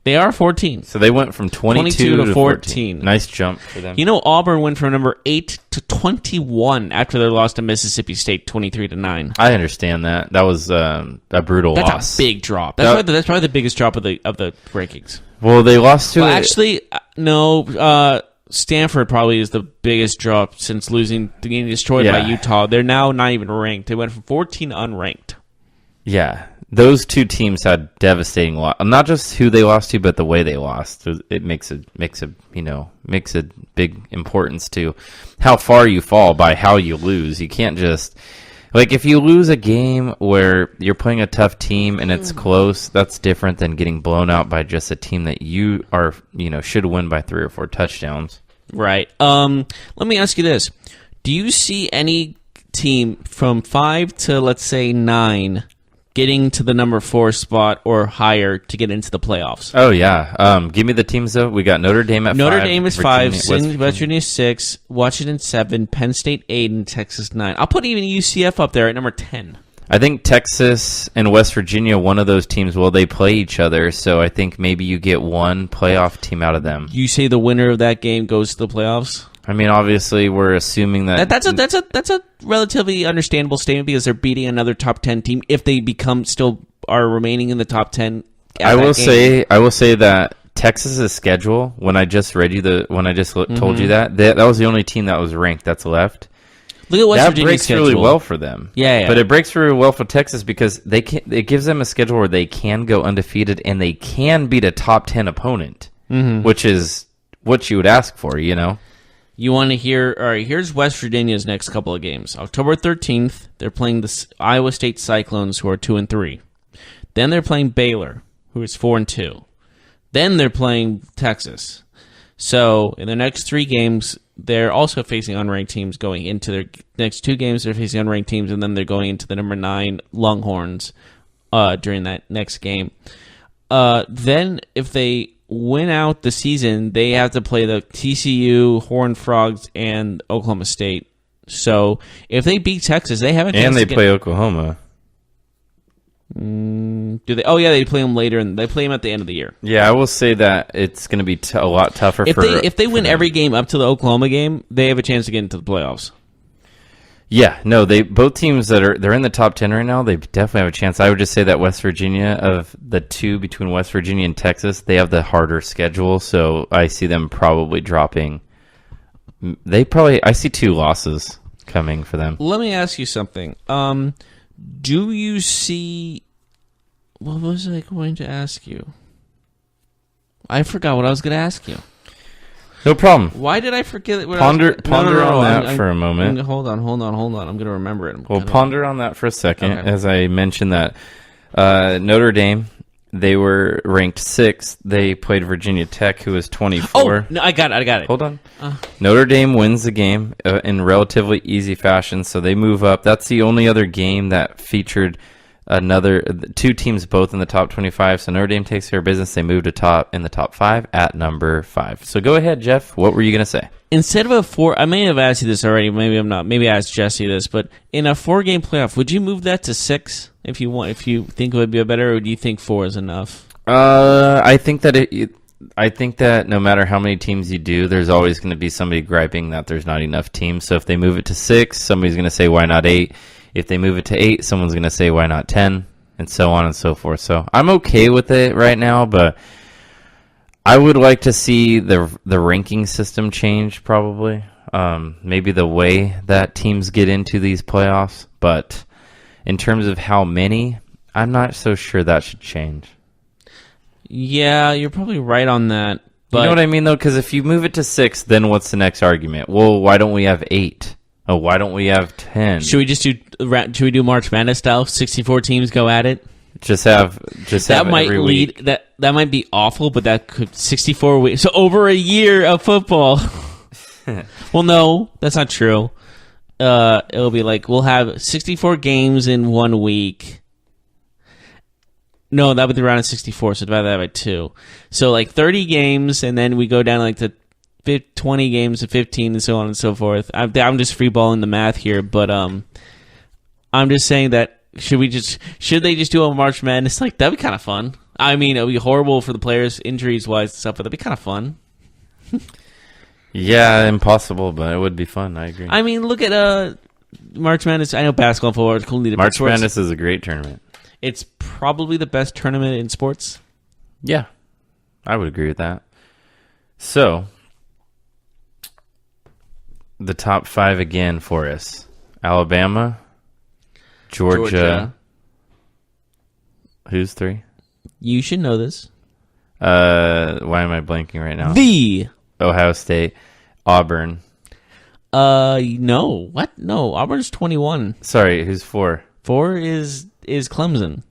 They are 14. So they went from 22 to 14. Nice jump for them. You know, Auburn went from number 8 to 21 after their loss to Mississippi State 23-9. I understand that. That was a brutal loss. That's a big drop. That's probably the biggest drop of the rankings. Well, they lost to actually, no. Stanford probably is the biggest drop since getting destroyed by Utah. They're now not even ranked. They went from 14 unranked. Yeah. Those two teams had devastating loss. Not just who they lost to, but the way they lost. It makes a big importance to how far you fall by how you lose. You can't just if you lose a game where you're playing a tough team and it's close, that's different than getting blown out by just a team that you are should win by 3 or 4 touchdowns. Right. Let me ask you this: do you see any team from 5 to let's say 9? Getting to the number 4 spot or higher to get into the playoffs? Oh, yeah. Give me the teams, though. We got Notre Dame at 5. Notre Dame is 5, West Virginia 6, Washington 7, Penn State 8, and Texas 9. I'll put even UCF up there at number 10. I think Texas and West Virginia, one of those teams, they play each other, so I think maybe you get one playoff team out of them. You say the winner of that game goes to the playoffs? I mean, obviously, we're assuming that that's a relatively understandable statement because they're beating another top 10 team if they are remaining in the top 10. I will say that Texas's schedule. When I just told you that was the only team that was ranked that's left. Look at West Virginia's That breaks schedule. really well for them. Yeah. But it breaks really well for Texas because it gives them a schedule where they can go undefeated and they can beat a top 10 opponent, which is what you would ask for, You want to hear? All right, here's West Virginia's next couple of games. October 13th, they're playing the Iowa State Cyclones, who are 2-3. Then they're playing Baylor, who is 4-2. Then they're playing Texas. So in the next 3 games, they're also facing unranked teams. Going into their next 2 games, they're facing unranked teams, and then they're going into the number 9 Longhorns during that next game. Then if they win out the season, they have to play the TCU, Horned Frogs, and Oklahoma State. So if they beat Texas, they have a chance. And they play Oklahoma. Do they? Oh yeah, they play them later, and they play them at the end of the year. Yeah, I will say that it's going to be a lot tougher. If they win every game up to the Oklahoma game, they have a chance to get into the playoffs. Yeah, no, both teams they're in the top 10 right now, they definitely have a chance. I would just say that West Virginia, of the 2 between West Virginia and Texas, they have the harder schedule, so I see them probably dropping. I see 2 losses coming for them. Let me ask you something. Do you see? What was I going to ask you? I forgot what I was going to ask you. No problem. Why did I forget? Ponder on that for a moment. Hold on. I'm going to remember it. Ponder on that for a second. Okay. As I mentioned that Notre Dame, they were ranked 6th. They played Virginia Tech, who was 24. Oh, no, I got it. Hold on. Notre Dame wins the game in relatively easy fashion, so they move up. That's the only other game that featured 2 teams both in the top 25. So Notre Dame takes care of business. They move in the top 5 at number 5. So go ahead, Jeff. What were you going to say? Instead of a 4, I may have asked you this already. Maybe I'm not. Maybe I asked Jesse this, but in a 4-game playoff, would you move that to 6 if you want? If you think it would be better, or do you think 4 is enough? I think that no matter how many teams you do, there's always going to be somebody griping that there's not enough teams. So if they move it to 6, somebody's going to say, why not 8? If they move it to 8, someone's going to say, why not 10? And so on and so forth. So I'm okay with it right now, but I would like to see the ranking system change, probably. Maybe the way that teams get into these playoffs. But in terms of how many, I'm not so sure that should change. Yeah, you're probably right on that. But you know what I mean, though? Because if you move it to 6, then what's the next argument? Well, why don't we have 8? Oh, why don't we have 10? Should we do March Madness style? 64 teams go at it. Just have that might every lead week. that might be awful, but that could 64 weeks. So over a year of football. Well, no, that's not true. It'll be like we'll have 64 games in 1 week. No, that would be around 64, so divide that by 2. So like 30 games, and then we go down like to 20 games to 15, and so on and so forth. I'm just freeballing the math here, but I'm just saying that should they just do a March Madness? Like that'd be kind of fun. I mean, it'd be horrible for the players, injuries wise and stuff, but that'd be kind of fun. Yeah, impossible, but it would be fun. I agree. I mean, look at March Madness. I know basketball and football are completely different. March sports. Madness is a great tournament. It's probably the best tournament in sports. Yeah, I would agree with that. So, the top 5 again for us. Alabama, Georgia. Who's 3? You should know this. Why am I blanking right now? The Ohio State, Auburn. No. What? No, Auburn's 21. Sorry, who's 4? 4 is Clemson.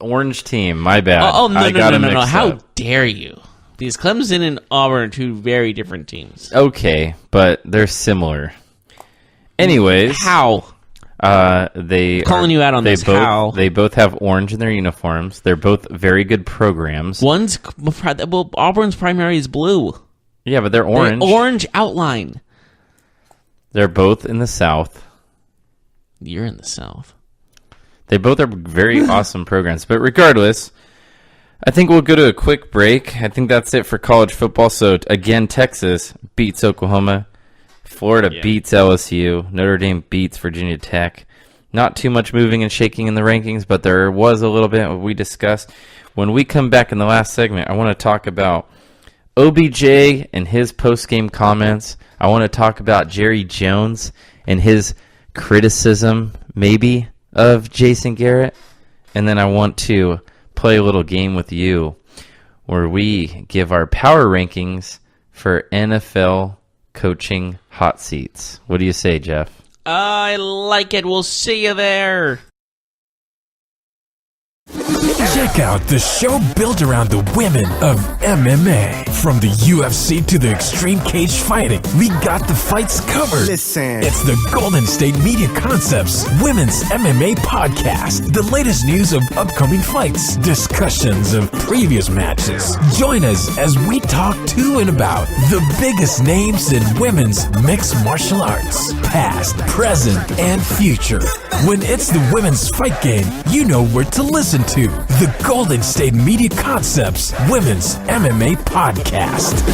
Orange team, my bad. No. How dare you? Because Clemson and Auburn are 2 very different teams. Okay, but they're similar. Anyways. How? Calling you out on this. How? They both have orange in their uniforms. They're both very good programs. Auburn's primary is blue. Yeah, but they're orange. Orange outline. They're both in the South. You're in the South. They both are very awesome programs. But regardless, I think we'll go to a quick break. I think that's it for college football. So, again, Texas beats Oklahoma. Florida beats LSU. Notre Dame beats Virginia Tech. Not too much moving and shaking in the rankings, but there was a little bit we discussed. When we come back in the last segment, I want to talk about OBJ and his post-game comments. I want to talk about Jerry Jones and his criticism, maybe, of Jason Garrett. And then I want to play a little game with you where we give our power rankings for NFL coaching hot seats. What do you say, Jeff? I like it. We'll see you there. Check out the show built around the women of MMA. From the UFC to the extreme cage fighting, we got the fights covered. Listen. It's the Golden State Media Concepts Women's MMA Podcast. The latest news of upcoming fights, discussions of previous matches. Join us as we talk to and about the biggest names in women's mixed martial arts, past, present, and future. When it's the women's fight game, you know where to listen to. The Golden State Media Concepts Women's MMA Podcast.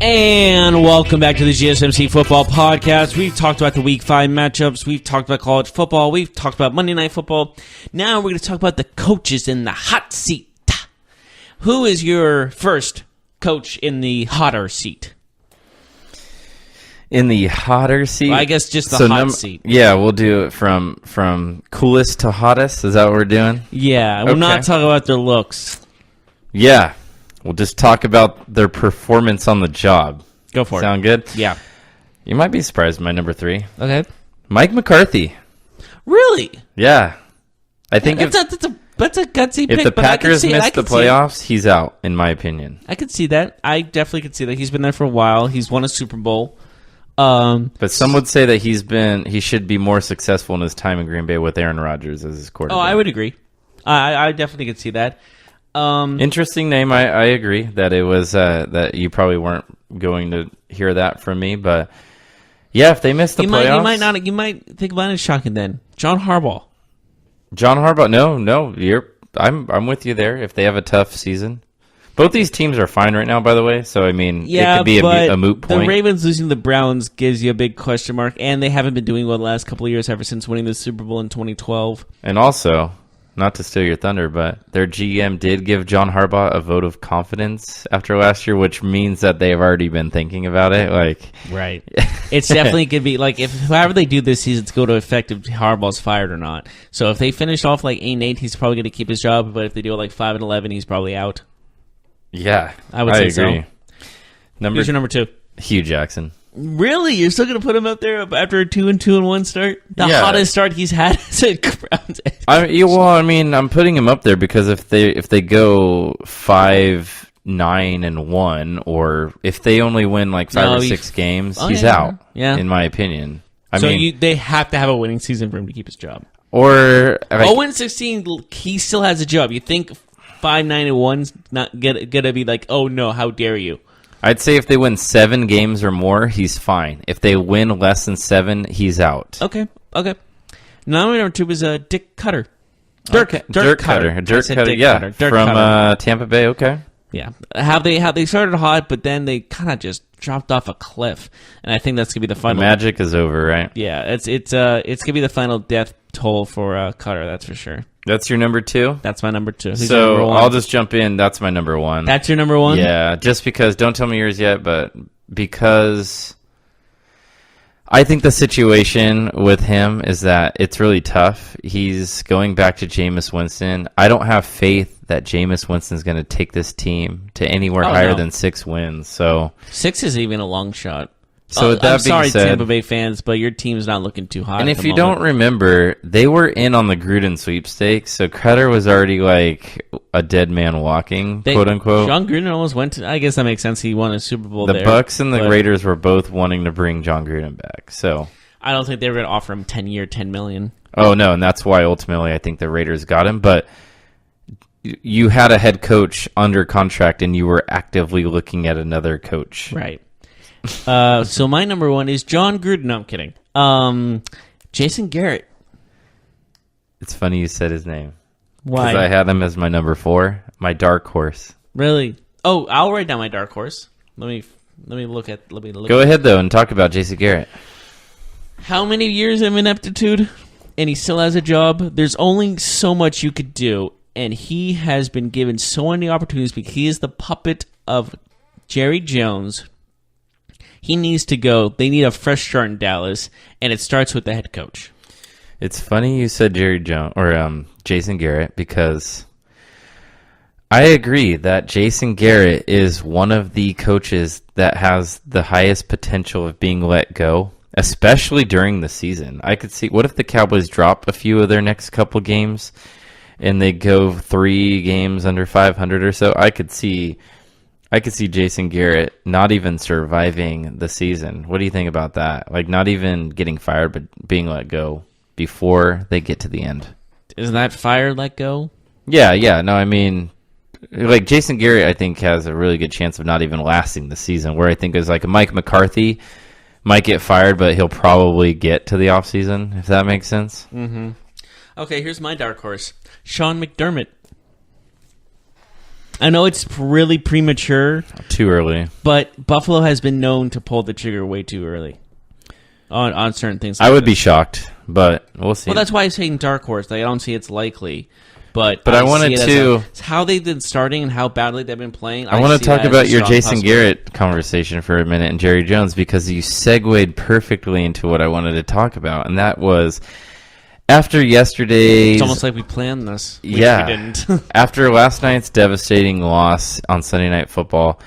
And welcome back to the GSMC Football Podcast. We've talked about the Week 5 matchups. We've talked about college football. We've talked about Monday Night Football. Now we're going to talk about the coaches in the hot seat. Who is your first coach in the hotter seat? In the hotter seat? Well, I guess just the hot seat. Yeah, we'll do it from coolest to hottest. Is that what we're doing? Yeah, we'll not talk about their looks. Yeah. We'll just talk about their performance on the job. Go for it. Sound good? Yeah. You might be surprised by my number 3. Okay. Mike McCarthy. Really? Yeah. I think that's a gutsy pick. If the Packers miss the playoffs, he's out, in my opinion. I could see that. I definitely could see that. He's been there for a while. He's won a Super Bowl. But some would say that he should be more successful in his time in Green Bay with Aaron Rodgers as his quarterback. Oh, I would agree. I definitely could see that. Interesting name. I agree that it was that you probably weren't going to hear that from me, but yeah, if they miss the playoffs, you might not. You might think about it as shocking. Then John Harbaugh. No, I'm with you there. If they have a tough season, both these teams are fine right now. By the way, so I mean, it could be a moot point. The Ravens losing the Browns gives you a big question mark, and they haven't been doing well the last couple of years ever since winning the Super Bowl in 2012. And also, not to steal your thunder, but their GM did give John Harbaugh a vote of confidence after last year, which means that they have already been thinking about it. Right. It's definitely going to be like, if however they do this season, it's going to affect if Harbaugh's fired or not. So if they finish off like 8-8, he's probably going to keep his job. But if they do it like 5-11, he's probably out. Yeah, I would say agree. So. Who's your number 2? Hugh Jackson. Really? You're still going to put him up there after a 2-2-1 start? The hottest start he's had as a Browns. I'm putting him up there because if they go 5-9-1, or if they only win like 5 or 6 games, he's out. Yeah, in my opinion. They have to have a winning season for him to keep his job. Or 0-16, he still has a job. You think 5-9-1's not gonna be like, oh no, how dare you? I'd say if they win 7 games or more, he's fine. If they win less than 7, he's out. Okay. Now number 2 is Dick Cutter. Dirk Cutter. Yeah, from Tampa Bay. Okay. Yeah, how they started hot, but then they kind of just dropped off a cliff, and I think that's gonna be the final. The magic is over, right? Yeah, it's gonna be the final death toll for Cutter. That's for sure. That's your number 2? That's my number 2. Who's so number 1? I'll just jump in. That's my number 1. That's your number 1? Yeah, just because, don't tell me yours yet, but because I think the situation with him is that it's really tough. He's going back to Jameis Winston. I don't have faith that Jameis Winston's going to take this team to anywhere higher than 6 wins. So 6 is even a long shot. So with that I'm sorry, being said, Tampa Bay fans, but your team's not looking too hot. And if you don't remember, they were in on the Gruden sweepstakes, so Cutter was already like a dead man walking, quote unquote. John Gruden almost went to. I guess that makes sense. He won a Super Bowl. The Bucks and the Raiders were both wanting to bring John Gruden back. So I don't think they were going to offer him $10 million. Oh no, and that's why ultimately I think the Raiders got him. But you had a head coach under contract, and you were actively looking at another coach, right? So my number 1 is John Gruden. No, I'm kidding. Jason Garrett. It's funny you said his name. Why? Because I had him as my number 4, my dark horse. Really? Oh, I'll write down my dark horse. Let me look at. Go ahead though and talk about Jason Garrett. How many years of ineptitude, and he still has a job. There's only so much you could do, and he has been given so many opportunities because he is the puppet of Jerry Jones. He needs to go. They need a fresh start in Dallas, and it starts with the head coach. It's funny you said Jerry Jones or Jason Garrett, because I agree that Jason Garrett is one of the coaches that has the highest potential of being let go, especially during the season. I could see, what if the Cowboys drop a few of their next couple games and they go 3 games under 500 or so? I could see Jason Garrett not even surviving the season. What do you think about that? Like, not even getting fired, but being let go before they get to the end. Isn't that fire let go? Yeah. No, I mean, like, Jason Garrett, I think, has a really good chance of not even lasting the season, where I think is like a Mike McCarthy might get fired, but he'll probably get to the offseason, if that makes sense. Mm-hmm. Okay, here's my dark horse. Sean McDermott. I know it's really premature. Too early. But Buffalo has been known to pull the trigger way too early on certain things. I would be shocked, but we'll see. Well, that's why I'm saying dark horse. I don't see it's likely. But I wanted to... how they've been starting and how badly they've been playing. I want to talk about your Jason Garrett conversation for a minute and Jerry Jones, because you segued perfectly into what I wanted to talk about, and that was... After yesterday's... It's almost like we planned this. We didn't. After last night's devastating loss on Sunday Night Football,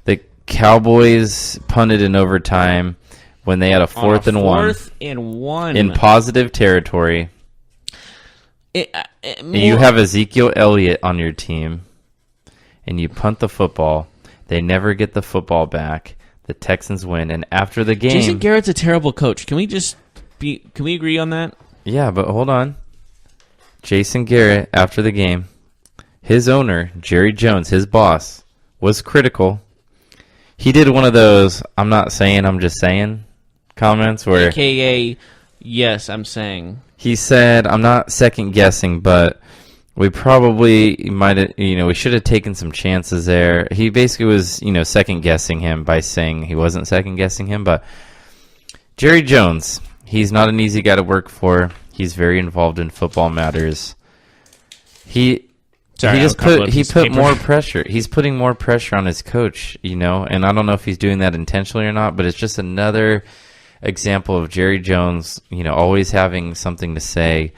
the Cowboys punted in overtime when they had a fourth and one in positive territory. And you have Ezekiel Elliott on your team, and you punt the football. They never get the football back. The Texans win, and after the game... Jason Garrett's a terrible coach. Can we agree on that? Yeah, but hold on. Jason Garrett, after the game, his owner, Jerry Jones, his boss, was critical. He did one of those, I'm not saying, I'm just saying comments where... AKA, yes, I'm saying. He said, I'm not second guessing, but we probably might have, we should have taken some chances there. He basically was, second guessing him by saying he wasn't second guessing him, but Jerry Jones, he's not an easy guy to work for. He's very involved in football matters. He put more pressure. He's putting more pressure on his coach, and I don't know if he's doing that intentionally or not, but it's just another example of Jerry Jones, always having something to say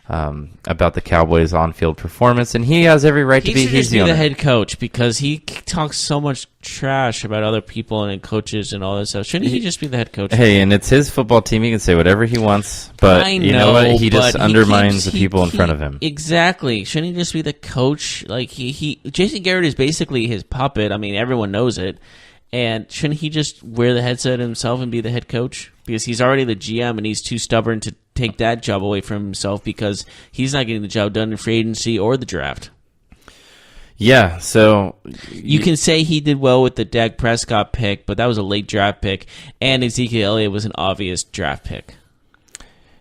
about the Cowboys' on-field performance, and he has every right to be. He's the head coach because he talks so much trash about other people and coaches and all that stuff. Shouldn't he just be the head coach? Hey, and it's his football team. He can say whatever he wants, but you know what? He just undermines the people in front of him. Exactly. Shouldn't he just be the coach? Like Jason Garrett is basically his puppet. I mean, everyone knows it. And shouldn't he just wear the headset himself and be the head coach? Because he's already the GM and he's too stubborn to take that job away from himself because he's not getting the job done in free agency or the draft. Yeah, so... You can say he did well with the Dak Prescott pick, but that was a late draft pick, and Ezekiel Elliott was an obvious draft pick.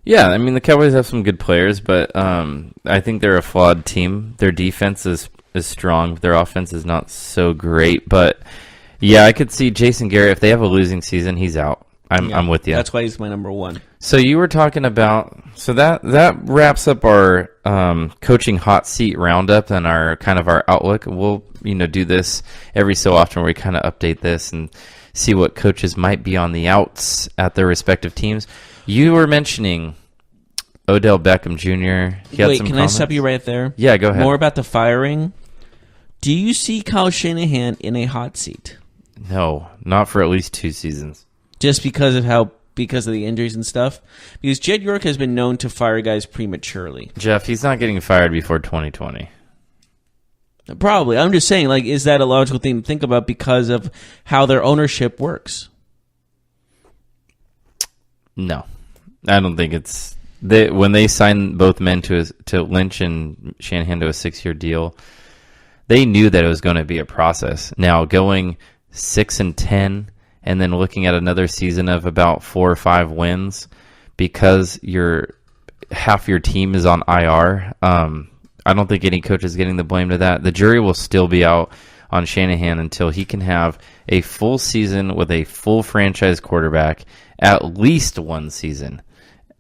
Yeah, I mean, the Cowboys have some good players, but I think they're a flawed team. Their defense is strong. Their offense is not so great, but... Yeah, I could see Jason Garrett, if they have a losing season, he's out. I'm with you. That's why he's my number one. So you were talking about, so that wraps up our coaching hot seat roundup and our outlook. We'll do this every so often where we kind of update this and see what coaches might be on the outs at their respective teams. You were mentioning Odell Beckham Jr. Wait, can I stop you right there? Yeah, go ahead. More about the firing. Do you see Kyle Shanahan in a hot seat? No, not for at least 2 seasons. Just because of the injuries and stuff? Because Jed York has been known to fire guys prematurely. Jeff, he's not getting fired before 2020. Probably. I'm just saying, is that a logical thing to think about because of how their ownership works? No. I don't think it's... when they signed both men to Lynch and Shanahan to a 6-year deal, they knew that it was going to be a process. Now, going 6-10 and then looking at another season of about 4 or 5 wins because half your team is on IR, I don't think any coach is getting the blame to that. The jury will still be out on Shanahan until he can have a full season with a full franchise quarterback, at least 1 season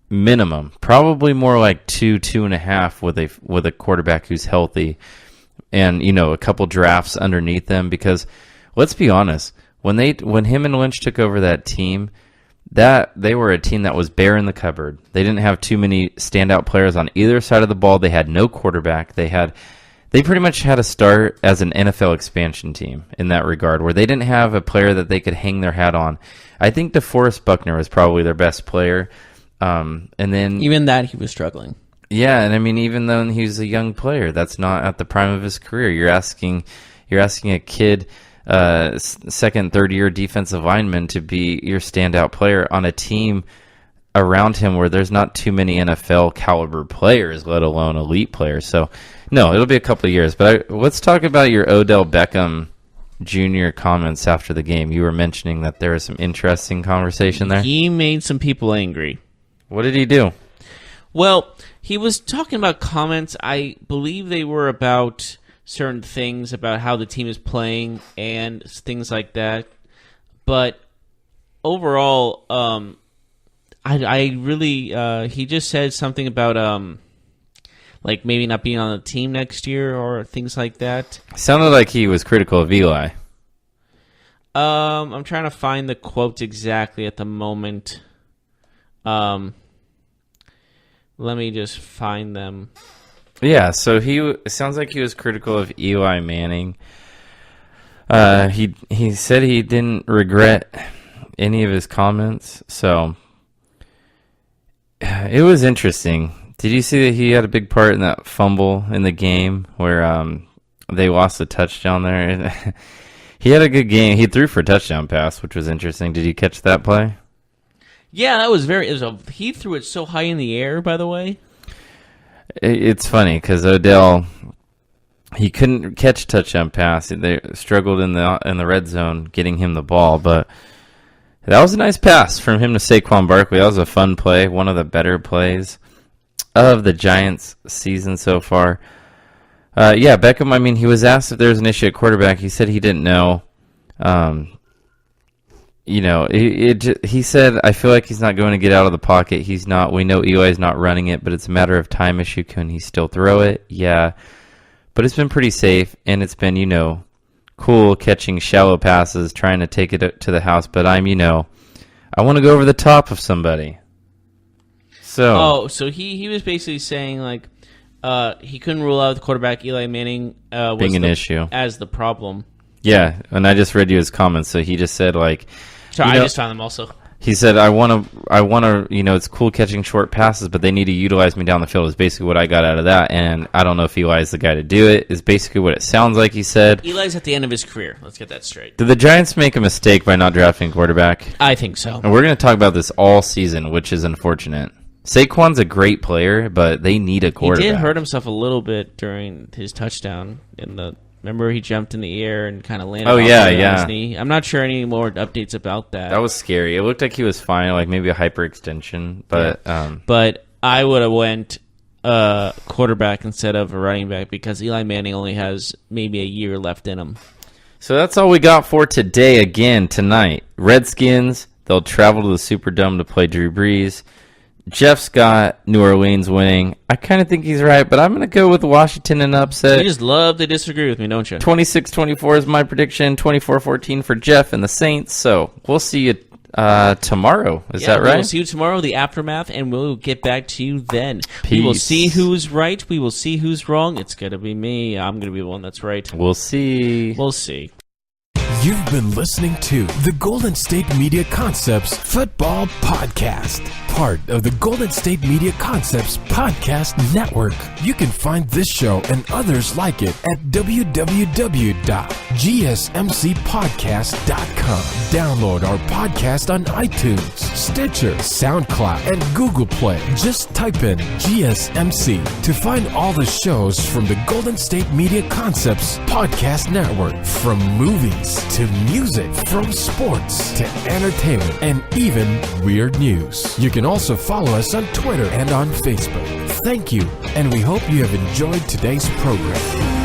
minimum, probably more like 2.5 with a quarterback who's healthy, and a couple drafts underneath them. Because let's be honest, when him and Lynch took over that team, that they were a team that was bare in the cupboard. They didn't have too many standout players on either side of the ball. They had no quarterback. They pretty much had to start as an NFL expansion team in that regard, where they didn't have a player that they could hang their hat on. I think DeForest Buckner was probably their best player, and then even that he was struggling. Yeah, and I mean, even though he was a young player, that's not at the prime of his career. You're asking a kid, second, third year defensive lineman, to be your standout player on a team around him where there's not too many NFL caliber players, let alone elite players. So, no, it'll be a couple of years. But let's talk about your Odell Beckham Jr. comments after the game. You were mentioning that there was some interesting conversation there. He made some people angry. What did he do? Well, he was talking about comments. I believe they were about certain things, about how the team is playing and things like that. But overall, I really he just said something about maybe not being on the team next year or things like that. Sounded like he was critical of Eli. I'm trying to find the quotes exactly at the moment. Let me just find them. Yeah, so it sounds like he was critical of Eli Manning. He said he didn't regret any of his comments, so it was interesting. Did you see that he had a big part in that fumble in the game where they lost a touchdown there? He had a good game. He threw for a touchdown pass, which was interesting. Did you catch that play? Yeah, that was he threw it so high in the air, by the way. It's funny because Odell, he couldn't catch a touchdown pass. They struggled in the red zone getting him the ball, but that was a nice pass from him to Saquon Barkley. That was a fun play, one of the better plays of the Giants' season so far. Beckham, I mean, he was asked if there was an issue at quarterback. He said he didn't know. He said, I feel like he's not going to get out of the pocket. He's not. We know Eli's not running it, but it's a matter of time issue. Can he still throw it? Yeah. But it's been pretty safe, and it's been, cool catching shallow passes, trying to take it to the house. But I want to go over the top of somebody. So he was basically saying, like, he couldn't rule out the quarterback Eli Manning being an issue as the problem. Yeah, and I just read you his comments. So he just said, like, I just found them also. He said, I want to, it's cool catching short passes, but they need to utilize me down the field is basically what I got out of that. And I don't know if Eli's the guy to do it, is basically what it sounds like he said. Eli's at the end of his career. Let's get that straight. Did the Giants make a mistake by not drafting a quarterback? I think so. And we're going to talk about this all season, which is unfortunate. Saquon's a great player, but they need a quarterback. He did hurt himself a little bit during his touchdown Remember, he jumped in the air and kind of landed on his knee. I'm not sure any more updates about that. That was scary. It looked like he was fine, like maybe a hyperextension. But but I would have went quarterback instead of a running back because Eli Manning only has maybe a year left in him. So that's all we got for today. Again, tonight, Redskins, they'll travel to the Superdome to play Drew Brees. Jeff's got New Orleans winning. I kind of think he's right, but I'm going to go with Washington in an upset. You just love to disagree with me, don't you? 26-24 is my prediction. 24-14 for Jeff and the Saints. So we'll see you tomorrow. Is that right? We'll see you tomorrow, the aftermath, and we'll get back to you then. Peace. We will see who's right. We will see who's wrong. It's going to be me. I'm going to be the one that's right. We'll see. We'll see. You've been listening to the Golden State Media Concepts Football Podcast, part of the Golden State Media Concepts Podcast Network. You can find this show and others like it at www.gsmcpodcast.com. Download our podcast on iTunes, Stitcher, SoundCloud, and Google Play. Just type in GSMC to find all the shows from the Golden State Media Concepts Podcast Network, from movies to music, from sports to entertainment, and even weird news. You can also follow us on Twitter and on Facebook. Thank you, and we hope you have enjoyed today's program.